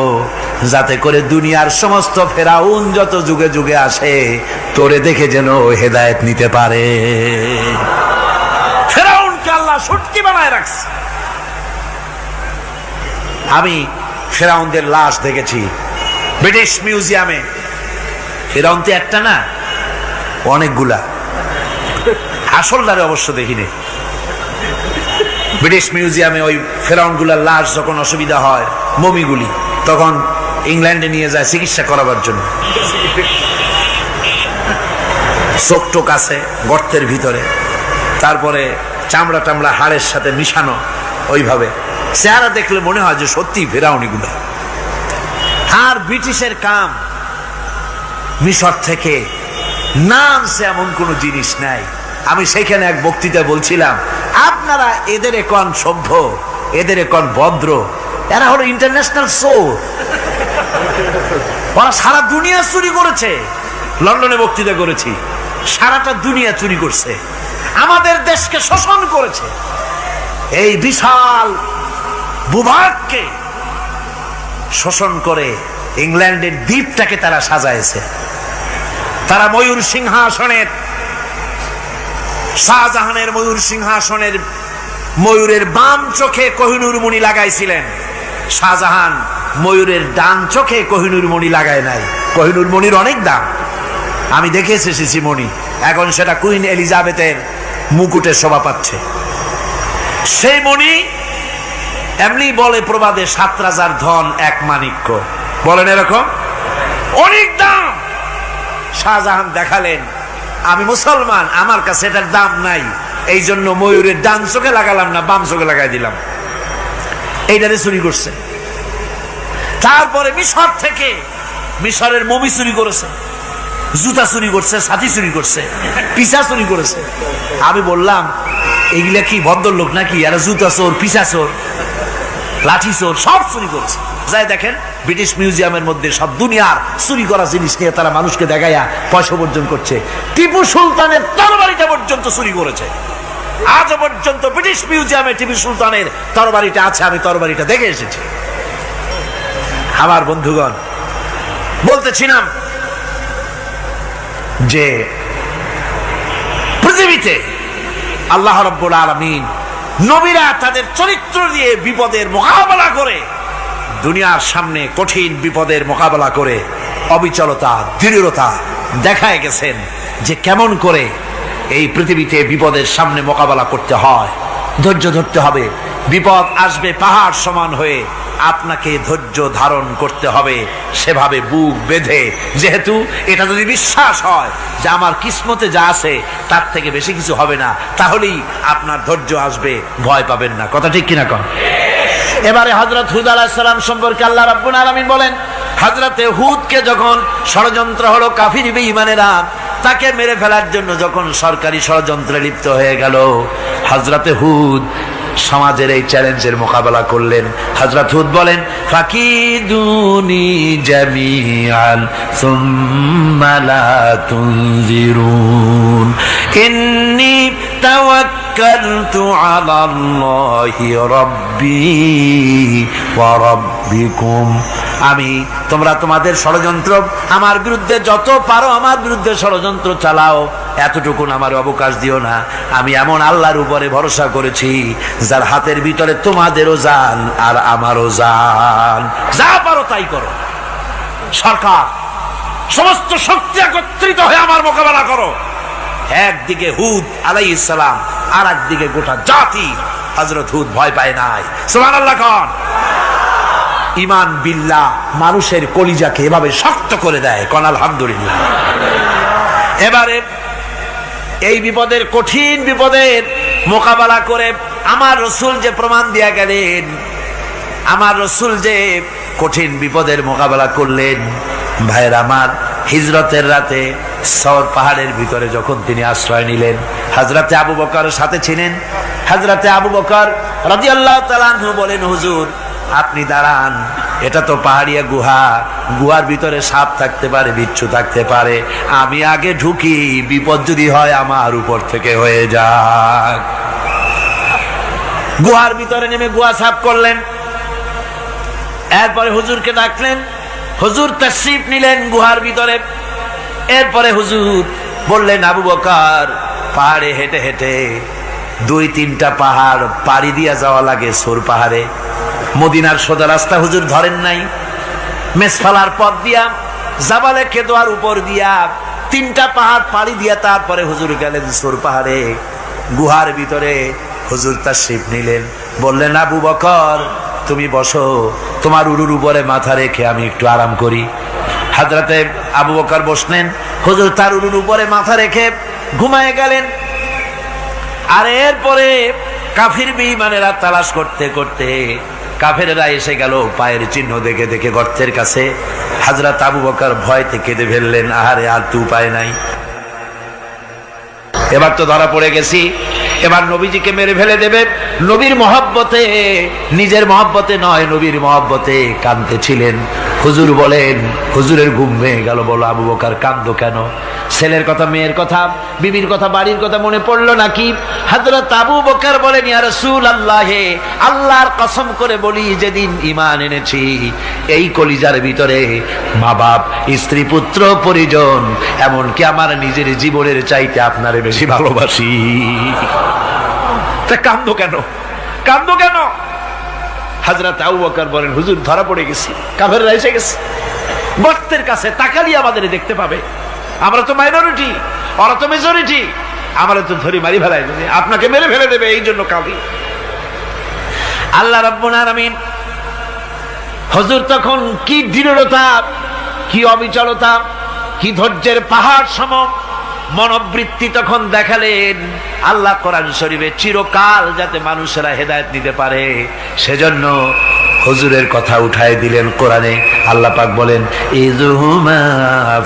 যাতে করে দুনিয়ার সমস্ত ফেরাউন যত যুগে যুগে আসে তোরে দেখে যেন হেদায়েত নিতে পারে। ফেরাউনকে আল্লাহ শুটকি বানায় রাখছে। আমি ফেরাউনদের লাশ দেখেছি ব্রিটিশ মিউজিয়ামে। ফেরাউন তো একটা না, অনেকগুলা। আসলদারে অবশ্য দেখিনি। ব্রিটিশ মিউজিয়ামে ওই ফেরাউনগুলার লাশ যখন অসুবিধা হয়, মমিগুলি, তখন ইংল্যান্ডে নিয়ে যায় চিকিৎসা করাবার জন্য। চোখ টোক আছে গর্তের ভিতরে, তারপরে চামড়া টামড়া হাড়ের সাথে মিশানো, ওইভাবে চেহারা দেখলে মনে হয় যে সত্যি ফেরাউনিগুলা। আর ব্রিটিশের কাম মিশর থেকে না আনছে এমন কোন জিনিস নাই। আমি সেখানে এক বক্তৃতা বলছিলাম, আপনারা এদের এখন সভ্য, এদের এখন ভদ্র, এরা হলো ইন্টারন্যাশনাল চোর। ওরা সারা দুনিয়া চুরি করেছে। লন্ডনে বক্তৃতা করেছি, সারাটা দুনিয়া চুরি করছে, আমাদের দেশকে শোষণ করেছে। এই বিশাল ভূভাগকে শোষণ করে ইংল্যান্ডের দ্বীপটাকে তারা সাজাইছে। তারা ময়ূর সিংহাসনের, শাহজাহানের ময়ূর সিংহাসনের ময়ূরের বাম চোখে কোহিনূর মণি লাগাইছিলেন। শাহজাহান ময়ূরের ডান চোখে কোহিনূর মণি লাগায় নাই। কোহিনূর মণির অনেক দাম, আমি দেখে এসেছি মণি। এখন সেটা কুইন এলিজাবেথের মুকুটে শোভা পাচ্ছে। সেই মণি এমনি বলে প্রবাদে, 7 রাজার ধন এক মাণিক্য, বলেন এরকম, অনেক দাম। শাহজাহান দেখালেন, আমি মুসলমান, আমার কাছে এটার দাম নাই, এই জন্য ময়ূরের ডান চোখে লাগালাম না, বাম চোখে লাগাই দিলাম। এইটারে চুরি করছে। তারপরে মিশর থেকে, মিশরের মমি চুরি করেছে, জুতা চুরি করছে, ছাতি চুরি করছে, পিসা চুরি করেছে। আমি বললাম, এগুলা কি ভদ্রলোক নাকি? এরা জুতা চোর, পিসা চোর, লাঠি চোর, সব চুরি করেছে। যাই দেখেন ব্রিটিশ মিউজিয়ামের মধ্যে সব দুনিয়ার চুরি করা জিনিস নিয়ে তারা মানুষকে দেখাইয়া পয়সা অর্জন করছে। টিপু সুলতানের তরবারিটা পর্যন্ত চুরি করেছে। আজ পর্যন্ত ব্রিটিশ মিউজিয়ামে টিপু সুলতানের তরবারিটা আছে, আমি তরবারিটা দেখে এসেছি। আমার বন্ধুগণ, বলতেছিলাম যে পৃথিবীতে আল্লাহ রাব্বুল আলামিন নবীরা তাদের চরিত্র দিয়ে বিপদের মোকাবেলা করে দুনিয়ার সামনে কঠিন বিপদের মোকাবেলা করে অবিচলতা, দৃঢ়তা দেখায় গেছেন যে কেমন করে এই পৃথিবীতে বিপদের সামনে মোকাবেলা করতে হয়। ধৈর্য ধরতে হবে, বিপদ আসবে পাহাড় সমান হয়ে, আপনাকে ধৈর্য ধারণ করতে হবে সেভাবে বুক বেঁধে। যেহেতু এটা যদি বিশ্বাস হয় যে আমার কিসমতে যা আছে তার থেকে বেশি কিছু হবে না, তাহলেই আপনার ধৈর্য আসবে, ভয় পাবেন না। কথা ঠিক কিনা কন? এবারে হযরত হুদ আলাইহিস সালাম সম্পর্কে আল্লাহ রাব্বুল আলামিন বলেন, হযরতে হুদকে যখন ষড়যন্ত্র হলো কাফির বেঈমানেরা তাকে মেরে ফেলার জন্য, যখন সরকারি ষড়যন্ত্রে লিপ্ত হয়ে গেল, হযরতে হুদ সমাজের এই চ্যালেঞ্জের মোকাবেলা করলেন। হযরত হুদ বলেন, ফাকিদুনি জামিআন সুম্মা লা তুনজিরুন ইন্নী তাওয়াক্কালতু আলাল্লাহি রাব্বি ওয়া রাব্বিকুম। তোমরা তোমাদের ষড়যন্ত্র আমার বিরুদ্ধে যত পারো আমার বিরুদ্ধে ষড়যন্ত্র চালাও, এতটুকু আমার অবকাশ দিও না। আমি এমন আল্লাহর উপরে ভরসা করেছি যার হাতের ভিতরে তোমাদেরও জান আর আমারও জান। যা পারো তাই করো। সরকার সমস্ত শক্তি একত্রিত হয়ে আমার মোকাবেলা করো। একদিকে হুদ আলাইহিস সালাম, আর একদিকে গোটা জাতি। হযরত হুদ ভয় পায় নাই। সুবহানাল্লাহ কোন? ঈমান বিল্লাহ মানুষের কলিজাকে এভাবে শক্ত করে দেয়। কোন আলহামদুলিল্লাহ। এবারে এই বিপদের, কঠিন বিপদের মোকাবেলা করে আমার রাসূল যে প্রমাণ দিয়া গেলেন, আমার রাসূল যে কঠিন বিপদের মোকাবেলা করলেন, ভাইয়ের আমার, হিজরতের রাতে সওর পাহাড়ের ভিতরে যখন তিনি আশ্রয় নিলেন, হযরতে আবু বকর সাথে ছিলেন। হযরতে আবু বকর রাদিয়াল্লাহু তাআলা আনহু বলেন, হুজুর আপনি দাঁড়ান, এটা তো পাহাড়িয়া গুহা, গুহার ভিতরে সাপ থাকতে পারে, বিচ্ছু থাকতে পারে, আমি আগে ঢুকি, বিপদ যদি হয় আমার উপর থেকে হয়ে যাক। গুহার ভিতরে নেমে গুহা সাফ করলেন। এরপরে হুজুরকে ডাকলেন, হুজুর তাশরীফ নিলেন গুহার ভিতরে। এরপরে হুজুর বললেন, আবু বকর, পাহাড়ে হেঁটে হেঁটে 2-3টা পাহাড় পাড়ি দিয়া যাওয়া লাগে সূর পাহাড়ে। মদিনার সোজা রাস্তা হুজুর ধরেন নাই, মেসফালার পথ দিয়া, জাবালে কেদোয়ার উপর দিয়া 3টা পাহাড় পাড়ি দিয়া তারপরে হুজুর গেলেন সূর পাহাড়ে। গুহার ভিতরে হুজুর তাশরীফ নিলেন। বললেন, আবু বকর তুমি বসো, তোমার উরুর উপরে মাথা রেখে আমি একটু আরাম করি। হযরতে আবু বকর বসলেন, হুজুর তার উরুর উপরে মাথা রেখে ঘুমায় গেলেন। আর এরপরে কাফির বেঈমানেরা তালাশ করতে করতে কাফেরেরা এসে গেল পায়ের চিহ্ন দেখে দেখে গর্তের কাছে। হযরত আবু বকর ভয়তে কেঁদে ফেললেন, আহারে আর তো উপায় নাই, এবার তো ধরা পড়ে গেছি, এবার নবীজিকে মেরে ফেলে দেবে। নবীর মহব্বতে, নিজের মহব্বতে নয়, নবীর মহব্বতে কাঁদতেছিলেন। হুজুর বলেন, হুজুরের ঘুম ভেঙে গেল। বলো আবু বকর কাঁদো কেন? ছেলের কথা, মেয়ের কথা, বিবির কথা, বাড়ির কথা মনে পড়লো নাকি? হযরত আবু বকর বলেন, ইয়া রাসূলুল্লাহ, আল্লাহর কসম করে বলি, যেদিন ঈমান এনেছি এই কলিজার ভিতরে মা বাপ, স্ত্রী, পুত্র, পরিজন, এমনকি আমার নিজের জীবনের চাইতে আপনারে বেশি ভালোবাসি। তা কাঁদো কেন? কাঁদো কেন? হযরত আবু বকর বলেন, হুজুর ধরা পড়ে গেছি, কাফেররা এসে গেছে গর্তের কাছে, তাকালি আমাদের দেখতে পাবে, আমরা তো মাইনরিটি, ওরা তো মেজরিটি, আমরা তো ধরি মারি ফেলাই দেবে, আপনাকে মেরে ফেলে দেবে, এই জন্য কাঁদি। আল্লাহ রাব্বুল আলামিন, হুজুর তখন কি দৃঢ়তা, কি অবিচলতা, কি ধৈর্যের পাহাড় সম মনোবৃত্তি তখন দেখালেন। আল্লাহ কোরআন শরীফে চিরকাল যাতে মানুষেরা হেদায়েত নিতে পারে সেজন্য হুজুরের কথা উঠায় দিলেন কোরআনে। আল্লাহ পাক বলেন, ইযহুমা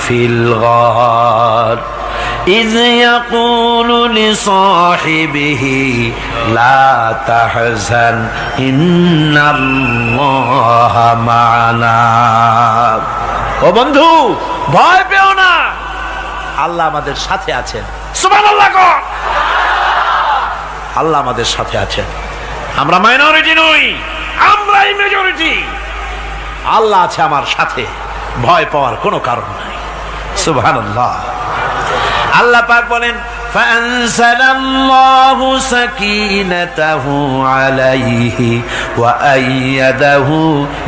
ফিল গার ইয ইয়াকুলু লিসাহিবিহি লা তাহজান ইন্নাল্লাহা মা'ানা। ও বন্ধু, ভয় পেও না, আল্লাহ আমাদের সাথে আছেন। সুবহানাল্লাহ। আল্লাহ আমাদের সাথে আছেন। আমরা মাইনরিটি নই, আমরাই মেজরিটি। আল্লাহ আছে আমার সাথে, ভয় পাওয়ার কোনো কারণ নাই। সুবহানাল্লাহ। আল্লাহ পাক বলেন, فأنزل الله سكينته عليه وأيده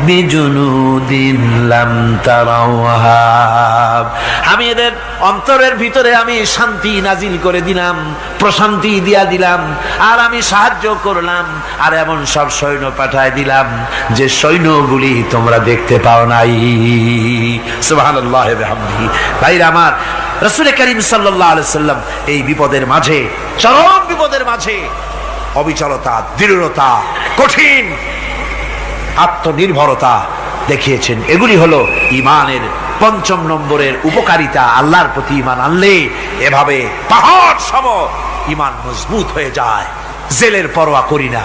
بجنود لم تروها। আমি এদের অন্তরের ভিতরে আমি শান্তি নাজিল করে দিলাম, প্রশান্তি দিয়া দিলাম, আর আমি সাহায্য করলাম, আর এমন সব সৈন্য পাঠায় দিলাম যে সৈন্যগুলি তোমরা দেখতে পাও নাই। সুবহানাল্লাহ ওয়া বিহামদিহি। ভাইরা আমার, রাসূল করিম সাল্লাল্লাহু আলাইহি সাল্লাম এই বিপদের মাঝে, চরম বিপদের মাঝে অবিচলতা, দৃঢ়তা, কঠিন আত্মনির্ভরতা দেখিয়েছেন। এগুলি হলো ঈমানের পঞ্চম নম্বরের উপকারিতা। আল্লাহর প্রতি ঈমান আনলে এভাবে পাহাড় সম ঈমান মজবুত হয়ে যায়। জেলের পরোয়া করি না,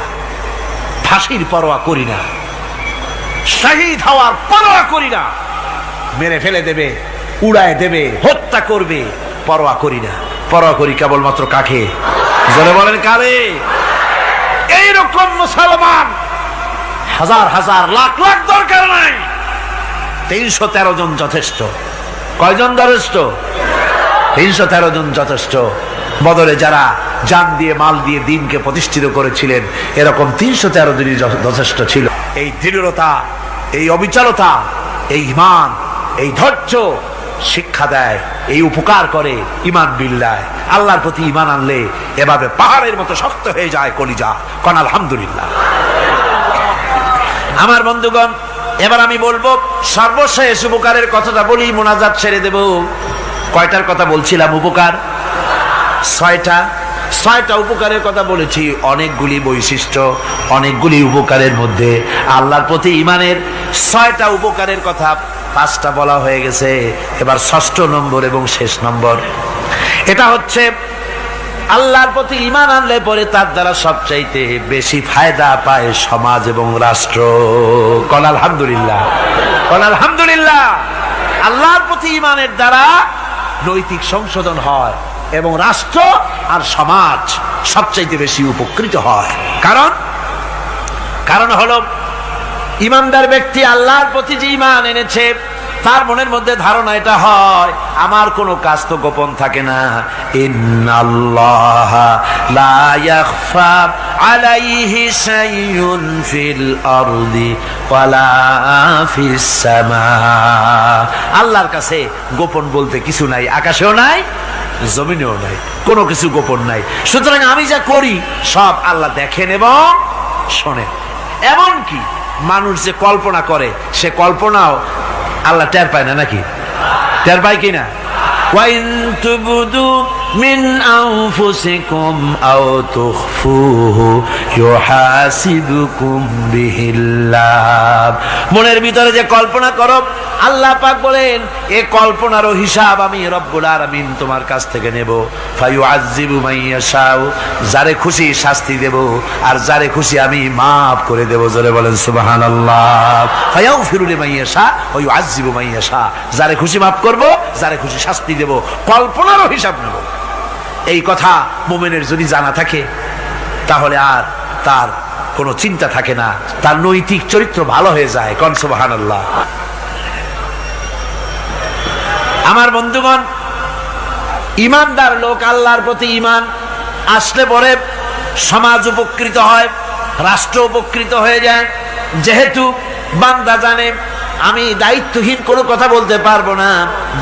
ফাঁসির পরোয়া করি না, শহীদ হওয়ার পরোয়া করি না, মেরে ফেলে দেবে, উড়ায় দেবে, হত্যা করবে, পরোয়া করি না। পরোয়া করি কেবলমাত্র কাকে? জোরে বলেন কারে? এইরকম মুসলমান হাজার হাজার লাখ লাখ দরকার নাই, 313 জন যথেষ্ট। কয়জন যথেষ্ট? 313 জন যথেষ্ট। বদরে যারা জান দিয়ে, মাল দিয়ে দ্বীনকে প্রতিষ্ঠিত করেছিলেন, এরকম 313 জনই যথেষ্ট ছিল। এই দৃঢ়তা, এই অবিচলতা, এই ঈমান, এই ধৈর্য শিক্ষা দেয়, এই উপকার করে ঈমান বিল্লাহ। আল্লাহর প্রতি ঈমান আনলে এভাবে পাহাড়ের মতো শক্ত হয়ে যায় কলিজা। কোন আলহামদুলিল্লাহ। আমার বন্ধুগণ, এবার আমি বলবো সর্বশেষ উপকারের কথাটা বলি, মোনাজাত ছেড়ে দেব। কয়টার কথা বলছিলাম? উপকার 6টা উপকারের কথা বলেছি। অনেকগুলি বৈশিষ্ট্য, অনেকগুলি উপকারের মধ্যে আল্লাহর প্রতি ঈমানের 6টা উপকারের কথা 5টা বলা হয়ে গেছে। এবার 6ষ্ঠ নম্বর এবং শেষ নম্বর, এটা হচ্ছে আল্লাহর প্রতি ঈমান আনলে পরে তার দ্বারা সবচাইতে বেশি ফায়দা পায় সমাজ এবং রাষ্ট্র। কোন আলহামদুলিল্লাহ, কোন আলহামদুলিল্লাহ। আল্লাহর প্রতি ঈমানের দ্বারা নৈতিক সংশোধন হয় এবং রাষ্ট্র আর সমাজ সবচাইতে বেশি উপকৃত হয়। কারণ হলো ঈমানদার ব্যক্তি আল্লাহর প্রতি যে ঈমান এনেছে, তার মনের মধ্যে ধারণা এটা হয়, আমার কোনো কাজ তো গোপন থাকে না। ইন্নাল্লাহা লা ইয়াখফা আলাইহি শাইউন ফিল আরদি ওয়ালা ফিস সামা। আল্লাহর কাছে গোপন বলতে কিছু নাই, আকাশেও নাই, জমিনেও নাই, কোনো কিছু গোপন নাই। সুতরাং আমি যা করি সব আল্লাহ দেখেন এবং শোনেন। এমনকি মানুষ যে কল্পনা করে, সে কল্পনাও আল্লাহ টের পায় না, নাকি? টের পায় কিনা? ওয়াইন তুবদু মিন আনফুসিকুম আও তুখফুহু ইউহাসিবুকুম বিহিল্লাহ। মনের ভিতরে যে কল্পনা করো, আল্লাহ পাক বলেন এই কল্পনারও হিসাব আমি রব্বুল আলামিন তোমার কাছ থেকে নেব। ফায়ুআযযিবু মান ইয়াশাউ, যারে খুশি শাস্তি দেব, আর যারে খুশি আমি মাফ করে দেব। জোরে বলেন সুবহানাল্লাহ। ফায়াগফিরু লিমান ইয়াশা ওয়া ইউআযযিবু মান ইয়াশা, যারে খুশি মাফ করব, যারে খুশি শাস্তি দেব, কল্পনারও হিসাব নেব। এই কথা মুমিনের যদি জানা থাকে, তাহলে আর তার কোনো চিন্তা থাকে না, তার নৈতিক চরিত্র ভালো হয়ে যায়। কোন সুবহানাল্লাহ। আমার বন্ধুগণ, ঈমানদার লোক, আল্লাহর প্রতি ঈমান আসলে পরে সমাজ উপকৃত হয়, রাষ্ট্র উপকৃত হয়ে যায়। যেহেতু বান্দা জানে আমি দায়িত্বহীন কোনো কথা বলতে পারবো না,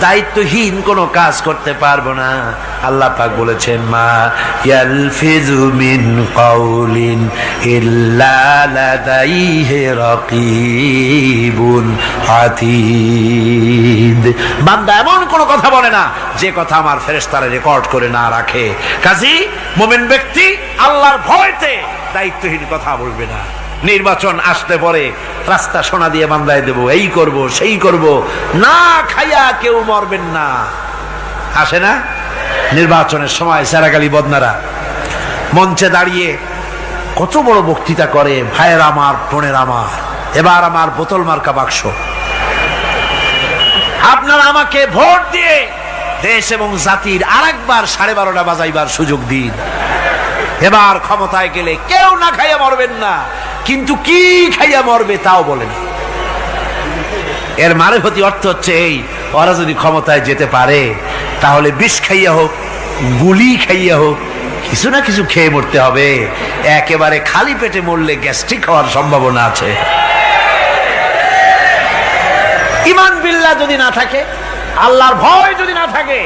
দায়িত্বহীন কোনো কাজ করতে পারবো না। আল্লাহ পাক বলেছেন, মা ইয়ালফিযু মিন কাউলিন ইল্লা লাদাইহি রাকীবুন আতীদ। বান্দা এমন কোনো কথা বলে না যে কথা আমার ফেরেশতারা রেকর্ড করে না রাখে। কাজী মুমিন ব্যক্তি আল্লাহর ভয়তে দায়িত্বহীন কথা বলবে না। নির্বাচন আসতে পরে রাস্তা সোনা দিয়ে বান্ধায় দেব, এই করব সেই করব, না খাইয়া কেউ মরবেন না। আসে না নির্বাচনের সময় সারাগালি বদনারা মঞ্চে দাঁড়িয়ে কত বড় বক্তৃতা করে, ভাইয়ের আমার, বোনের আমার, এবার আমার বোতল মার্কা বাক্স, আপনারা আমাকে ভোট দিয়ে দেশ এবং জাতির আরেকবার 12:30 বাজাইবার সুযোগ দিন। এবার ক্ষমতায় গেলে কেউ না খাইয়া মরবেন না, কিন্তু কি খাইয়া মরবে তাও বলেন। এর মারফতি অর্থ হচ্ছে এই, ওরা যদি ক্ষমতায় যেতে পারে তাহলে বিষ খাইয়া হোক, গুলি খাইয়া হোক, কিছু না কিছু খেয়ে মরতে হবে। একেবারে খালি পেটে মরলে গ্যাস্ট্রিক হওয়ার সম্ভাবনা আছে। ঈমান বিল্লাহ যদি না থাকে, আল্লাহর ভয় যদি না থাকে,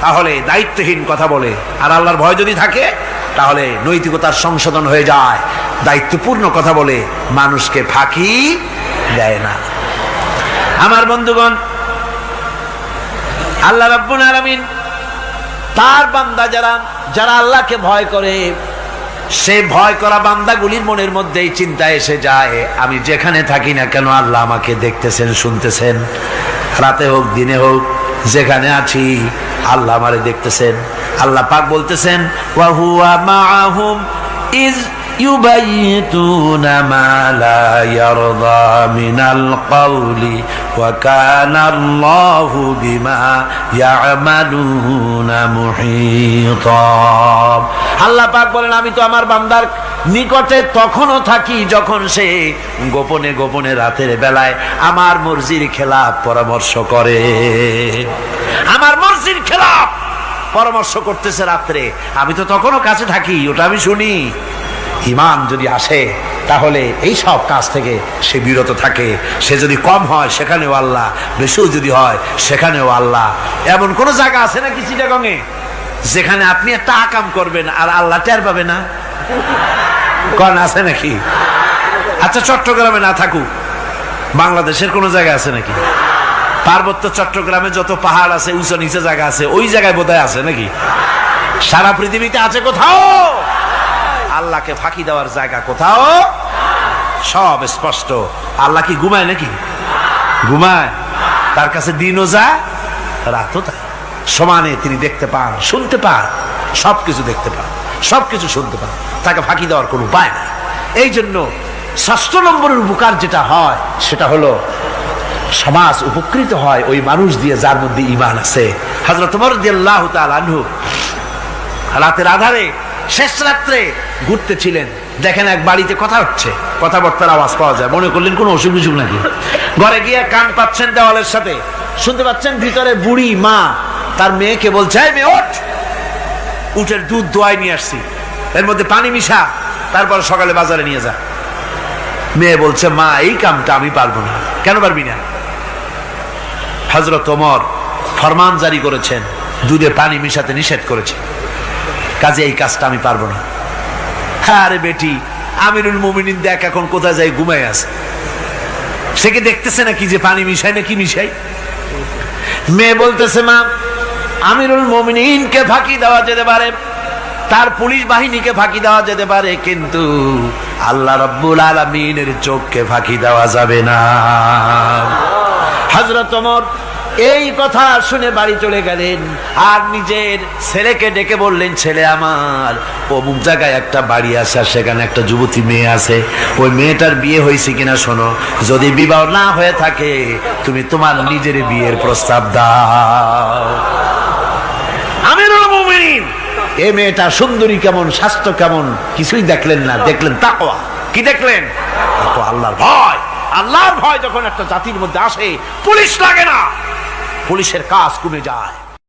তাহলে দায়িত্বহীন কথা বলে। আর আল্লাহর ভয় যদি থাকে তাহলে নৈতিকতার সংশোধন হয়ে যায়, দায়িত্বপূর্ণ কথা বলে, মানুষকে ফাঁকি দেয় না। আমার বন্ধুগণ, আল্লাহ রাব্বুল আলামিন তার বান্দা যারা আল্লাহকে ভয় করে, সে ভয় করা বান্দাগুলির মনের মধ্যে এই চিন্তা এসে যায়, আমি যেখানে থাকি না কেন আল্লাহ আমাকে দেখতেছেন, শুনতেছেন। রাতে হোক দিনে হোক, যেখানে আছি আল্লাহ আমারে দেখতেছেন। আল্লাহ পাক বলতেছেন, ওয়া হুয়া মাআহুম ইজ ইউবাইতুনা মা লা ইয়ারদা মিনাল কওলি ওয়া কানা আল্লাহু বিমা ইয়ামালুনা মুহীতা। আল্লাহ পাক বলেন, আমি তো আমার বান্দার নিকটে তখনও থাকি যখন সে গোপনে গোপনে রাতের বেলায় আমার মর্জির খেলাফ পরামর্শ করে। আমার মর্জির খেলাফ পরামর্শ করতেছে রাত্রে, আমি তো তখনও কাছে থাকি, ওটা আমি শুনি। ঈমান যদি আসে তাহলে এই সব কাজ থেকে সে বিরত থাকে। সে যদি কম হয় সেখানেও আল্লাহ, বেশিও যদি হয় সেখানেও আল্লাহ। এমন কোন জায়গা আছে নাকি চিটাগংয়ে যেখানে আপনি একটা আকাম করবেন আর আল্লাহ টের পাবে না? কোন আছে নাকি? আচ্ছা, চট্টগ্রামে না থাকুক, বাংলাদেশের কোন জায়গা আছে নাকি? পার্বত্য চট্টগ্রামে যত পাহাড় আছে, উঁচু নিচে জায়গা আছে, ওই জায়গায় বোধহয় আছে নাকি? সারা পৃথিবীতে আছে কোথাও? আল্লাহকে ফাঁকি দেওয়ার জায়গা কোথাও? সব স্পষ্ট। আল্লাহ কি ঘুমায় নাকি? ঘুমায়? তার কাছে দিনও যায়, রাতও তাই। সমানে তিনি দেখতে পান, শুনতে পান, সবকিছু দেখতে পান, সবকিছু শুনতে পান। তাকে ফাঁকি দেওয়ার কোনো উপায় নেই। এই জন্য ৬ষ্ঠ নম্বরের উপকার যেটা হয় সেটা হলো সমাজ উপকৃত হয় ওই মানুষ দিয়ে যার মধ্যে ঈমান আছে। হযরত ওমর রাদিয়াল্লাহু তাআলা আনহু রাতের আধারে শেষ রাত্রে ঘুরতেছিলেন, দেখেন এক বাড়িতে কথা হচ্ছে, কথাবার্তার আওয়াজ পাওয়া যায়। মনে করলেন কোন অসুখ বিসুখ নাকি। ঘরে গিয়ে কান পাচ্ছেন দেওয়ালের সাথে, শুনতে পাচ্ছেন ভিতরে বুড়ি মা তার মেয়েকে বলছে, এই মেয়ে ওঠ, উটের দুধ দোয়াই নিয়ে আসছি, এর মধ্যে পানি মিশা, তারপর সকালে বাজারে নিয়ে যা। মেয়ে বলছে, মা এই কামটা আমি পারবো না। কেন পারবি না? হযরত ওমর ফরমান জারি করেছেন, দুধে পানি মিশাতে নিষেধ করেছে, কাজে এই কাজটা আমি পারবো না। আরে বেটি, আমিরুল মুমিনিন দেখ এখন কোথায় যাই, ঘুমায় আছে, সে কি দেখতেছে নাকি যে পানি মিশাই না কি মিশাই? মেয়ে বলতেছে, মা আমিরুল মুমিনিনকে ফাঁকি দেওয়া যেতে পারে, তার পুলিশ বাহিনীকে ফাঁকি দেওয়া যেতে পারে, কিন্তু আল্লাহ রাব্বুল আলামিনের চোখকে ফাঁকি দেওয়া যাবে না। হযরত ওমর এই কথা শুনে বাড়ি চলে গেলেন আর নিজের ছেলেকে ডেকে বললেন, ছেলে আমার, অমুক জায়গায় একটা বাড়ি আছে, আর সেখানে একটা যুবতী মেয়ে আছে, ওই মেয়েটার বিয়ে হয়েছে কিনা শোনো, যদি বিবাহ না হয়ে থাকে তুমি তোমার নিজের বিয়ের প্রস্তাব দাও। আমিরুল মুমিনিন এই মেয়েটা সুন্দরী কেমন, স্বাস্থ্য কেমন কিছুই দেখলেন না, দেখলেন তাকওয়া। কি দেখলেন? আল্লাহর ভয়। আল্লাহর ভয় যখন একটা জাতির মধ্যে আসে, পুলিশ লাগে না, পুলিশের কাজ কমে যায়।